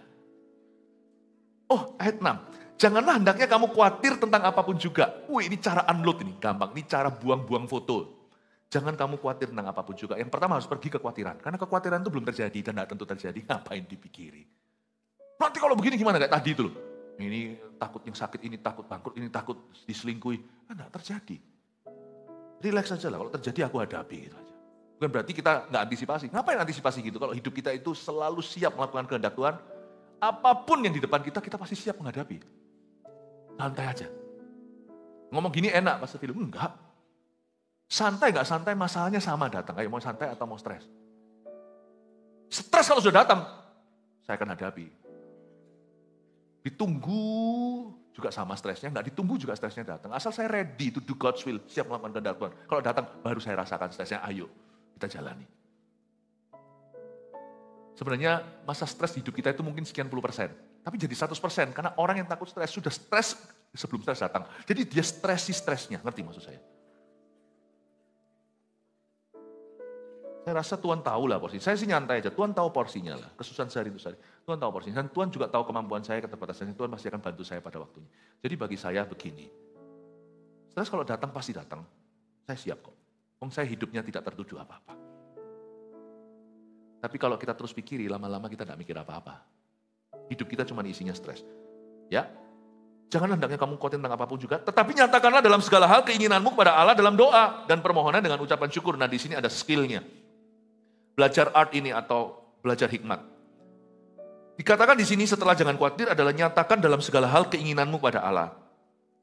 Oh, ayat 6. Janganlah hendaknya kamu khawatir tentang apapun juga. Ini cara unload ini, gampang. Ini cara buang-buang foto. Jangan kamu khawatir tentang apapun juga. Yang pertama harus pergi kekhawatiran. Karena kekhawatiran itu belum terjadi dan tidak tentu terjadi. Ngapain dipikiri? Nanti kalau begini gimana kayak tadi itu loh. Ini takut yang sakit, ini takut bangkrut, ini takut diselingkuhi. Tidak terjadi. Relax saja lah. Kalau terjadi aku hadapi gitu aja. Bukan berarti kita nggak antisipasi. Ngapain antisipasi gitu? Kalau hidup kita itu selalu siap melakukan kehendak Tuhan, apapun yang di depan kita, kita pasti siap menghadapi. Santai aja. Ngomong gini enak, Pastor Philip. Enggak. Santai nggak santai, masalahnya sama datang. Kayak mau santai atau mau stres. Stres kalau sudah datang, saya akan hadapi. Ditunggu juga sama stresnya, nggak ditunggu juga stresnya datang. Asal saya ready to do God's will, siap melakukan kehendak Tuhan. Kalau datang, baru saya rasakan stresnya, ayo. Kita jalani. Sebenarnya masa stres di hidup kita itu mungkin sekian puluh persen. Tapi jadi 100% karena orang yang takut stres sudah stres sebelum stres datang. Jadi dia stresi stresnya, ngerti maksud saya? Saya rasa Tuhan tahu lah porsi. Saya sih nyantai aja, Tuhan tahu porsinya lah. Kesusahan sehari itu sehari. Tuhan tahu porsinya. Dan Tuhan juga tahu kemampuan saya, keterbatasannya. Tuhan pasti akan bantu saya pada waktunya. Jadi bagi saya begini. Stres kalau datang pasti datang. Saya siap kok. Saya hidupnya tidak tertuju apa-apa. Tapi kalau kita terus pikiri, lama-lama kita tidak mikir apa-apa. Hidup kita cuma isinya stres. Ya, jangan hendaknya kamu khawatir tentang apapun juga, tetapi nyatakanlah dalam segala hal keinginanmu kepada Allah dalam doa dan permohonan dengan ucapan syukur. Nah di sini ada skillnya. Belajar art ini atau belajar hikmat. Dikatakan di sini setelah jangan khawatir adalah nyatakan dalam segala hal keinginanmu kepada Allah.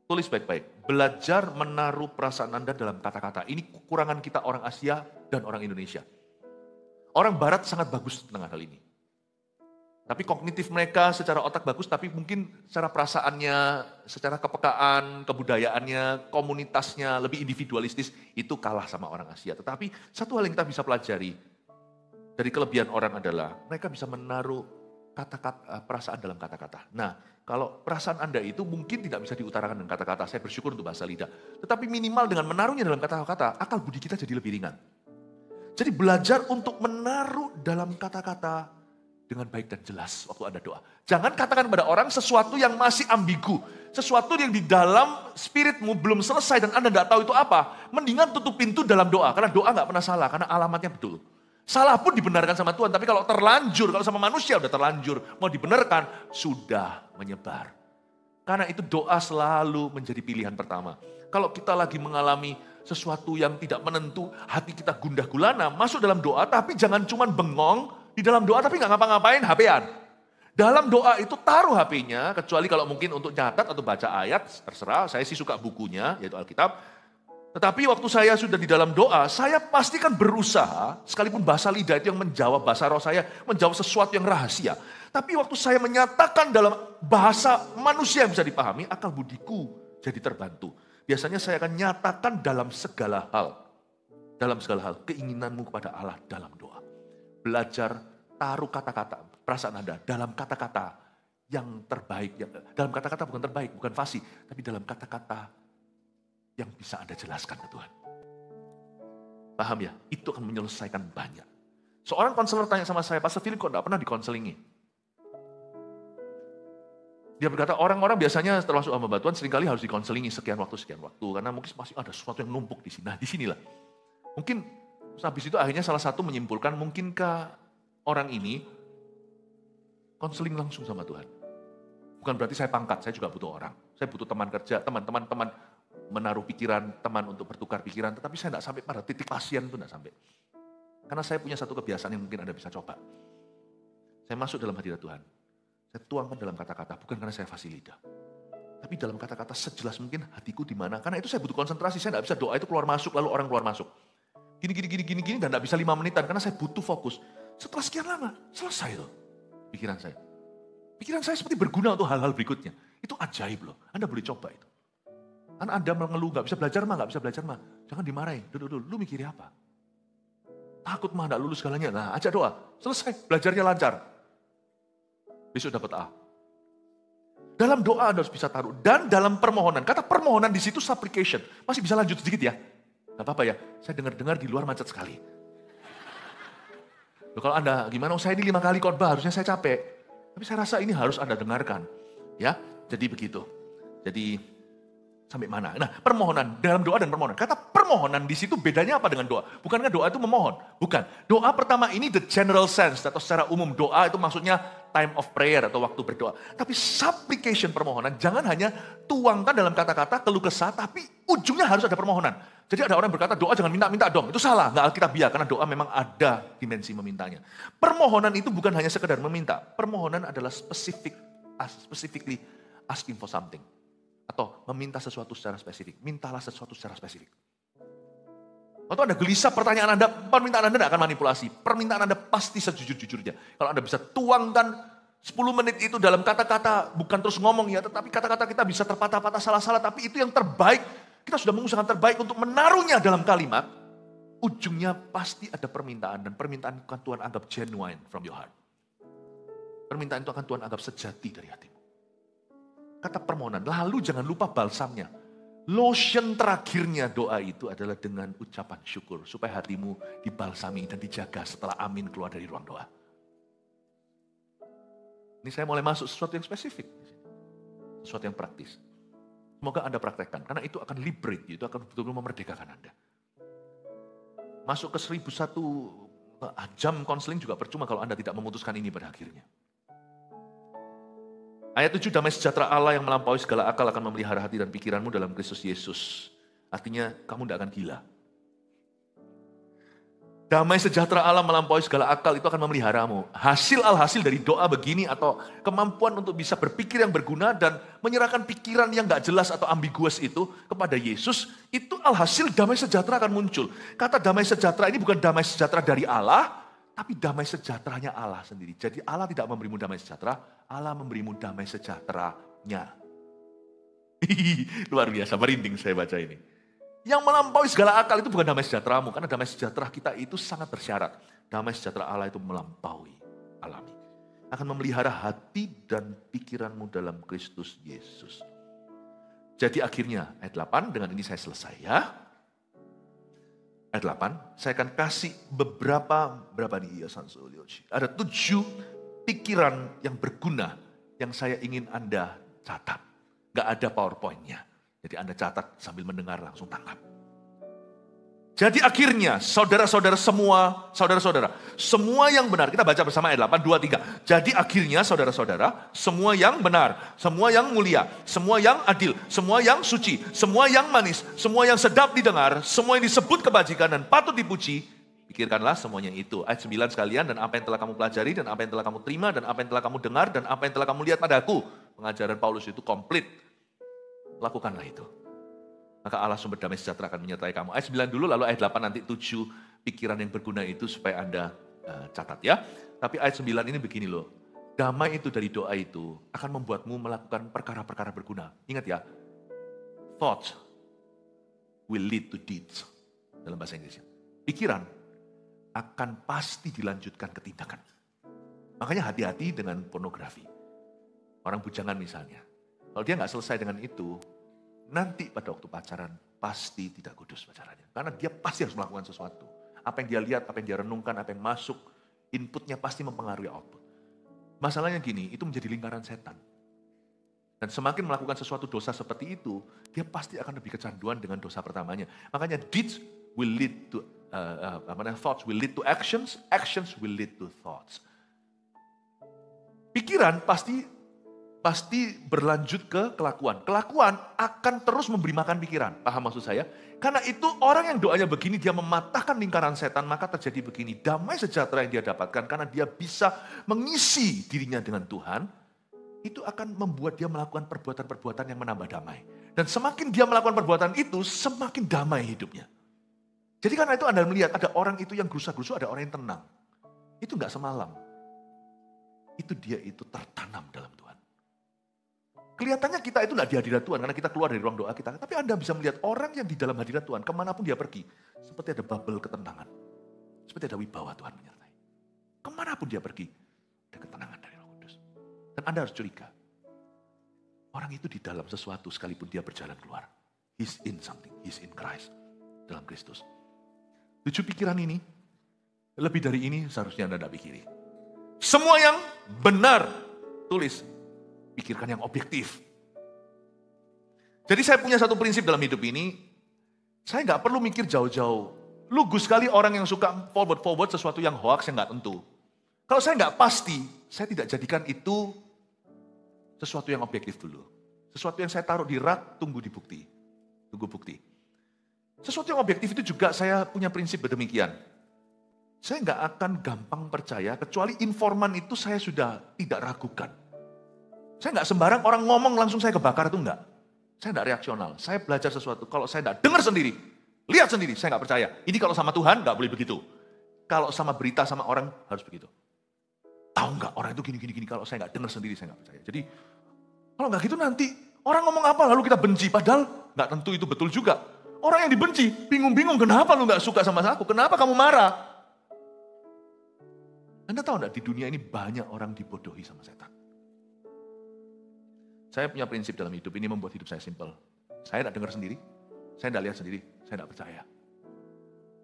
Tulis baik-baik. Belajar menaruh perasaan Anda dalam kata-kata. Ini kekurangan kita orang Asia dan orang Indonesia. Orang Barat sangat bagus tentang hal ini. Tapi kognitif mereka secara otak bagus, tapi mungkin secara perasaannya, secara kepekaan, kebudayaannya, komunitasnya, lebih individualistis, itu kalah sama orang Asia. Tetapi satu hal yang kita bisa pelajari dari kelebihan orang adalah mereka bisa menaruh kata-kata, perasaan dalam kata-kata. Nah, kalau perasaan Anda itu mungkin tidak bisa diutarakan dengan kata-kata, saya bersyukur untuk bahasa lidah. Tetapi minimal dengan menaruhnya dalam kata-kata, akal budi kita jadi lebih ringan. Jadi belajar untuk menaruh dalam kata-kata dengan baik dan jelas waktu Anda doa. Jangan katakan pada orang sesuatu yang masih ambigu. Sesuatu yang di dalam spiritmu belum selesai dan Anda tidak tahu itu apa. Mendingan tutup pintu dalam doa, karena doa nggak pernah salah, karena alamatnya betul. Salah pun dibenarkan sama Tuhan, tapi kalau terlanjur, kalau sama manusia udah terlanjur, mau dibenarkan, sudah menyebar. Karena itu doa selalu menjadi pilihan pertama. Kalau kita lagi mengalami sesuatu yang tidak menentu, hati kita gundah gulana, masuk dalam doa, tapi jangan cuma bengong, di dalam doa tapi nggak ngapa-ngapain, HP-an. Dalam doa itu taruh HP-nya, kecuali kalau mungkin untuk nyatat atau baca ayat, terserah, saya sih suka bukunya, yaitu Alkitab. Tetapi waktu saya sudah di dalam doa, saya pastikan berusaha, sekalipun bahasa lidah itu yang menjawab, bahasa roh saya menjawab sesuatu yang rahasia. Tapi waktu saya menyatakan dalam bahasa manusia yang bisa dipahami, akal budiku jadi terbantu. Biasanya saya akan nyatakan dalam segala hal. Dalam segala hal, keinginanmu kepada Allah dalam doa. Belajar taruh kata-kata, perasaan Anda dalam kata-kata yang terbaik. Dalam kata-kata bukan terbaik, bukan fasih, tapi dalam kata-kata yang bisa Anda jelaskan ke Tuhan. Paham ya? Itu akan menyelesaikan banyak. Seorang konselor tanya sama saya, Pastor Philip kok tidak pernah dikonselingi? Dia berkata, orang-orang biasanya setelah masuk hamba Tuhan seringkali harus dikonselingi sekian waktu. Karena mungkin masih ada sesuatu yang numpuk di sini. Nah, di sinilah. Mungkin habis itu akhirnya salah satu menyimpulkan, mungkinkah orang ini konseling langsung sama Tuhan? Bukan berarti saya pangkat, saya juga butuh orang. Saya butuh teman kerja, teman menaruh pikiran, teman untuk bertukar pikiran. Tetapi saya tidak sampai pada titik pasien itu, tidak sampai. Karena saya punya satu kebiasaan yang mungkin Anda bisa coba. Saya masuk dalam hadirat Tuhan. saya tuangkan dalam kata-kata, bukan karena saya fasih lidah. Tapi dalam kata-kata sejelas mungkin hatiku di mana. Karena itu saya butuh konsentrasi, saya tidak bisa doa itu keluar masuk, lalu orang keluar masuk. Gini, dan tidak bisa 5 menitan, karena saya butuh fokus. Setelah sekian lama, selesai loh pikiran saya. Pikiran saya seperti berguna untuk hal-hal berikutnya. Itu ajaib loh, Anda boleh coba itu. Kan Anda mengeluh, nggak bisa belajar mah. Jangan dimarahin, duduk, lu mikirnya apa? Takut mah, nggak lulus segalanya. Nah, ajak doa, selesai, belajarnya lancar. Besok dapat A. Dalam doa Anda harus bisa taruh. Dan dalam permohonan, kata permohonan di situ supplication. Masih bisa lanjut sedikit ya? Gak apa-apa ya, saya dengar-dengar di luar macet sekali. Loh, kalau Anda, gimana, saya ini 5 kali khotbah, harusnya saya capek. Tapi saya rasa ini harus Anda dengarkan. Ya, jadi begitu. Jadi, sampai mana? Nah, permohonan, dalam doa dan permohonan. Kata permohonan di situ bedanya apa dengan doa? Bukankah doa itu memohon? Bukan. Doa pertama ini the general sense, atau secara umum doa itu maksudnya time of prayer atau waktu berdoa. Tapi supplication permohonan, jangan hanya tuangkan dalam kata-kata keluh kesah, tapi ujungnya harus ada permohonan. Jadi ada orang berkata doa jangan minta-minta dong, itu salah, nggak alkitabiah, karena doa memang ada dimensi memintanya. Permohonan itu bukan hanya sekedar meminta, permohonan adalah specifically asking for something. Atau meminta sesuatu secara spesifik, mintalah sesuatu secara spesifik. Atau Anda gelisah pertanyaan Anda, permintaan Anda tidak akan manipulasi. Permintaan Anda pasti sejujur-jujurnya. Kalau Anda bisa tuangkan 10 menit itu dalam kata-kata, bukan terus ngomong ya, tetapi kata-kata kita bisa terpatah-patah salah-salah, tapi itu yang terbaik. Kita sudah mengusahakan terbaik untuk menaruhnya dalam kalimat. Ujungnya pasti ada permintaan, dan permintaan itu akan Tuhan anggap genuine from your heart. Permintaan itu akan Tuhan anggap sejati dari hatimu. Kata permohonan, lalu jangan lupa balsamnya. Lotion terakhirnya doa itu adalah dengan ucapan syukur. Supaya hatimu dibalsami dan dijaga setelah amin keluar dari ruang doa. Ini saya mulai masuk sesuatu yang spesifik. Sesuatu yang praktis. Semoga Anda praktekkan. Karena itu akan liberate, itu akan betul-betul memerdekakan Anda. Masuk ke 1001 jam konseling juga percuma kalau Anda tidak memutuskan ini pada akhirnya. Ayat 7, damai sejahtera Allah yang melampaui segala akal akan memelihara hati dan pikiranmu dalam Kristus Yesus. Artinya kamu tidak akan gila. Damai sejahtera Allah melampaui segala akal itu akan memeliharamu. Alhasil dari doa begini atau kemampuan untuk bisa berpikir yang berguna dan menyerahkan pikiran yang gak jelas atau ambiguous itu kepada Yesus, itu alhasil damai sejahtera akan muncul. Kata damai sejahtera ini bukan damai sejahtera dari Allah, tapi damai sejahteranya Allah sendiri. Jadi Allah tidak memberimu damai sejahtera, Allah memberimu damai sejahteranya. Luar biasa, merinding saya baca ini. Yang melampaui segala akal itu bukan damai sejahteramu, karena damai sejahtera kita itu sangat bersyarat. Damai sejahtera Allah itu melampaui, alami. Akan memelihara hati dan pikiranmu dalam Kristus Yesus. Jadi akhirnya, ayat 8, dengan ini saya selesai ya. Ayat 8, saya akan kasih berapa nih? Ada 7 pikiran yang berguna yang saya ingin Anda catat. Gak ada PowerPoint-nya. Jadi Anda catat sambil mendengar langsung tangkap. Jadi akhirnya saudara-saudara semua yang benar. Kita baca bersama ayat 8, 2, 3. Jadi akhirnya saudara-saudara, semua yang benar, semua yang mulia, semua yang adil, semua yang suci, semua yang manis, semua yang sedap didengar, semua yang disebut kebajikan dan patut dipuji, pikirkanlah semuanya itu. Ayat 9 sekalian, dan apa yang telah kamu pelajari, dan apa yang telah kamu terima, dan apa yang telah kamu dengar, dan apa yang telah kamu lihat padaku. Pengajaran Paulus itu komplit. Lakukanlah itu. Maka Allah sumber damai sejahtera akan menyertai kamu. Ayat 9 dulu, lalu ayat 8 nanti 7 pikiran yang berguna itu supaya Anda catat ya. Tapi ayat 9 ini begini loh. Damai itu dari doa itu akan membuatmu melakukan perkara-perkara berguna. Ingat ya, thoughts will lead to deeds. Dalam bahasa Inggrisnya. Pikiran akan pasti dilanjutkan ke tindakan. Makanya hati-hati dengan pornografi. Orang bujangan misalnya. Kalau dia nggak selesai dengan itu, nanti pada waktu pacaran pasti tidak kudus pacarannya. Karena dia pasti harus melakukan sesuatu. Apa yang dia lihat, apa yang dia renungkan, apa yang masuk, inputnya pasti mempengaruhi output. Masalahnya gini, itu menjadi lingkaran setan. Dan semakin melakukan sesuatu dosa seperti itu, dia pasti akan lebih kecanduan dengan dosa pertamanya. Makanya deeds will lead to, thoughts will lead to actions, actions will lead to thoughts. Pikiran pasti berlanjut ke kelakuan. Kelakuan akan terus memberi makan pikiran. Paham maksud saya? Karena itu orang yang doanya begini, dia mematahkan lingkaran setan, maka terjadi begini. Damai sejahtera yang dia dapatkan karena dia bisa mengisi dirinya dengan Tuhan. itu akan membuat dia melakukan perbuatan-perbuatan yang menambah damai. Dan semakin dia melakukan perbuatan itu, semakin damai hidupnya. Jadi karena itu Anda melihat ada orang itu yang gerusa-gerusu, ada orang yang tenang. Itu enggak semalam. Itu dia itu tertanam dalam Tuhan. Kelihatannya kita itu enggak di hadirat Tuhan, karena kita keluar dari ruang doa kita. Tapi Anda bisa melihat orang yang di dalam hadirat Tuhan, kemanapun dia pergi, seperti ada bubble ketenangan. Seperti ada wibawa Tuhan menyertai. Kemanapun dia pergi, ada ketenangan dari Roh Kudus. Dan Anda harus curiga. Orang itu di dalam sesuatu sekalipun dia berjalan keluar. He's in something, he's in Christ. Dalam Kristus. 7 pikiran ini, lebih dari ini seharusnya Anda tidak pikiri. Semua yang benar, tulis, pikirkan yang objektif. Jadi saya punya satu prinsip dalam hidup ini, saya nggak perlu mikir jauh-jauh. Lugu sekali orang yang suka forward sesuatu yang hoax yang nggak tentu. Kalau saya nggak pasti, saya tidak jadikan itu sesuatu yang objektif dulu. Sesuatu yang saya taruh di rak, tunggu dibukti. Tunggu bukti. Sesuatu yang objektif itu juga saya punya prinsip demikian. Saya nggak akan gampang percaya, kecuali informan itu saya sudah tidak ragukan. Saya nggak sembarang orang ngomong langsung saya kebakar, itu enggak. Saya nggak reaksional. Saya belajar sesuatu, kalau saya nggak dengar sendiri, lihat sendiri, saya nggak percaya. Ini kalau sama Tuhan nggak boleh begitu. Kalau sama berita sama orang harus begitu. Tahu nggak orang itu gini. Kalau saya nggak dengar sendiri saya nggak percaya. Jadi kalau nggak gitu nanti orang ngomong apa lalu kita benci, padahal nggak tentu itu betul juga. Orang yang dibenci bingung-bingung, kenapa lu nggak suka sama aku? Kenapa kamu marah? Anda tahu nggak di dunia ini banyak orang dibodohi sama setan. Saya punya prinsip dalam hidup ini membuat hidup saya simpel. Saya tidak dengar sendiri, saya tidak lihat sendiri, saya tidak percaya.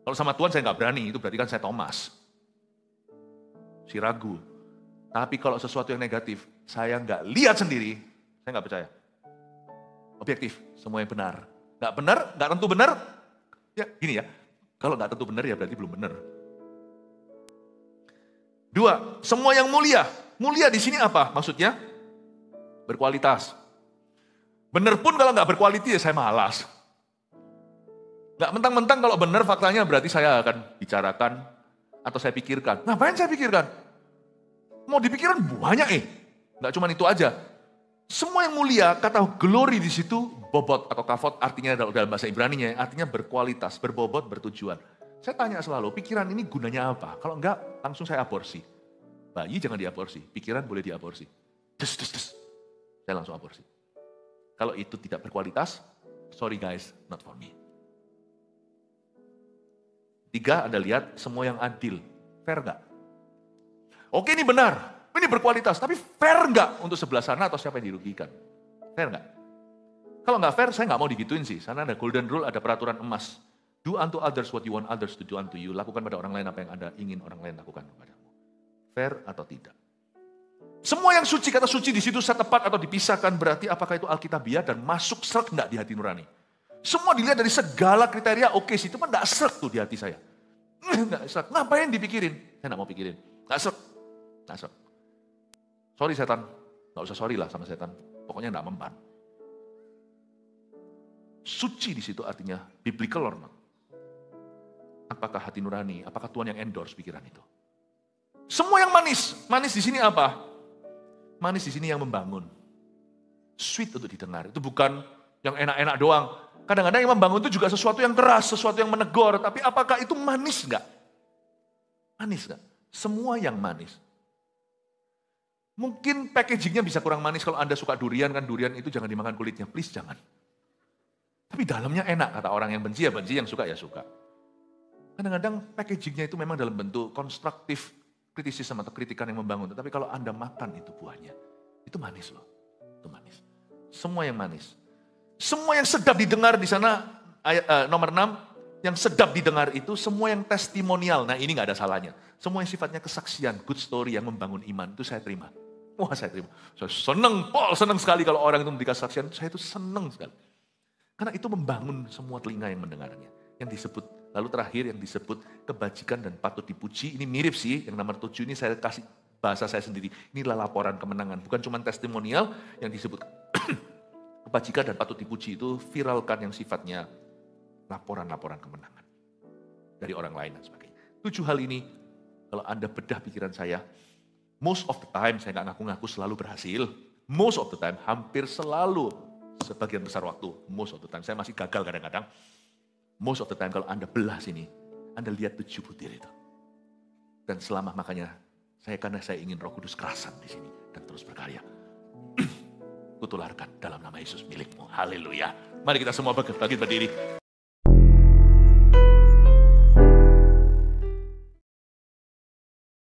Kalau sama Tuhan saya nggak berani, itu berarti kan saya Thomas. Si ragu. Tapi kalau sesuatu yang negatif, saya nggak lihat sendiri, saya nggak percaya. Objektif, semua yang benar. Nggak benar, nggak tentu benar. Ya gini ya, kalau nggak tentu benar ya berarti belum benar. 2, semua yang mulia. Mulia di sini apa? Maksudnya berkualitas. Benar pun kalau nggak berkualitas ya saya malas. Nggak mentang-mentang kalau benar faktanya berarti saya akan bicarakan atau saya pikirkan. Ngapain saya pikirkan? Mau dipikiran banyak Nggak cuma itu aja. Semua yang mulia, kata glory di situ, bobot atau kavod artinya dalam bahasa Ibrani-nya, artinya berkualitas, berbobot, bertujuan. Saya tanya selalu, pikiran ini gunanya apa? Kalau enggak, langsung saya aborsi. Bayi jangan diaborsi, pikiran boleh diaborsi. Des. Saya langsung aborsi. Kalau itu tidak berkualitas, sorry guys, not for me. 3, Anda lihat semua yang adil. Fair enggak? Oke ini benar, ini berkualitas, tapi fair enggak untuk sebelah sana atau siapa yang dirugikan? Fair enggak? Kalau enggak fair, saya enggak mau digituin sih. Sana ada golden rule, ada peraturan emas. Do unto others what you want others to do unto you. Lakukan pada orang lain apa yang Anda ingin orang lain lakukan kepadamu. Fair atau tidak? Semua yang suci, kata suci di situ setepat atau dipisahkan, berarti apakah itu alkitabiah dan masuk srek enggak di hati nurani? Semua dilihat dari segala kriteria, oke sih, itu kan enggak srek tuh di hati saya. Enggak srek, ngapain dipikirin? Saya enggak mau pikirin, enggak srek. Sorry setan, enggak usah sorry lah sama setan, pokoknya enggak mempan. Suci di situ artinya biblical or not? Apakah hati nurani? Apakah Tuhan yang endorse pikiran itu? Semua yang manis. Manis di sini apa? Manis di sini yang membangun. Sweet untuk didengar. Itu bukan yang enak-enak doang. Kadang-kadang yang membangun itu juga sesuatu yang keras, sesuatu yang menegur. Tapi apakah itu manis enggak? Manis enggak? Semua yang manis. Mungkin packagingnya bisa kurang manis kalau Anda suka durian, kan durian itu jangan dimakan kulitnya. Please jangan. Tapi dalamnya enak, kata orang yang benci ya benci, yang suka ya suka. Kadang-kadang packagingnya itu memang dalam bentuk konstruktif, kritisisme atau kritikan yang membangun. Tapi kalau Anda makan itu buahnya, itu manis loh. Itu manis. Semua yang manis. Semua yang sedap didengar di sana, nomor 6, yang sedap didengar itu semua yang testimonial. Nah ini gak ada salahnya. Semua yang sifatnya kesaksian, good story yang membangun iman, itu saya terima. Wah saya terima. Saya senang, Paul senang sekali kalau orang itu memberikan kesaksian, saya itu senang sekali. Karena itu membangun semua telinga yang mendengarnya. Yang disebut, lalu terakhir yang disebut kebajikan dan patut dipuji. Ini mirip sih, yang nomor 7 ini saya kasih bahasa saya sendiri. Inilah laporan kemenangan, bukan cuma testimonial yang disebut kebajikan dan patut dipuji itu viralkan yang sifatnya laporan-laporan kemenangan. Dari orang lain dan sebagainya. 7 hal ini, kalau Anda bedah pikiran saya, most of the time saya nggak ngaku-ngaku selalu berhasil. most of the time, hampir selalu, sebagian besar waktu, most of the time, saya masih gagal kadang-kadang, most of the time kalau Anda belah sini, Anda lihat 7 butir itu. Dan selama makanya, karena saya ingin Roh Kudus kerasan di sini dan terus berkarya. Kutularkan dalam nama Yesus milikmu. Haleluya. Mari kita semua bangkit berdiri.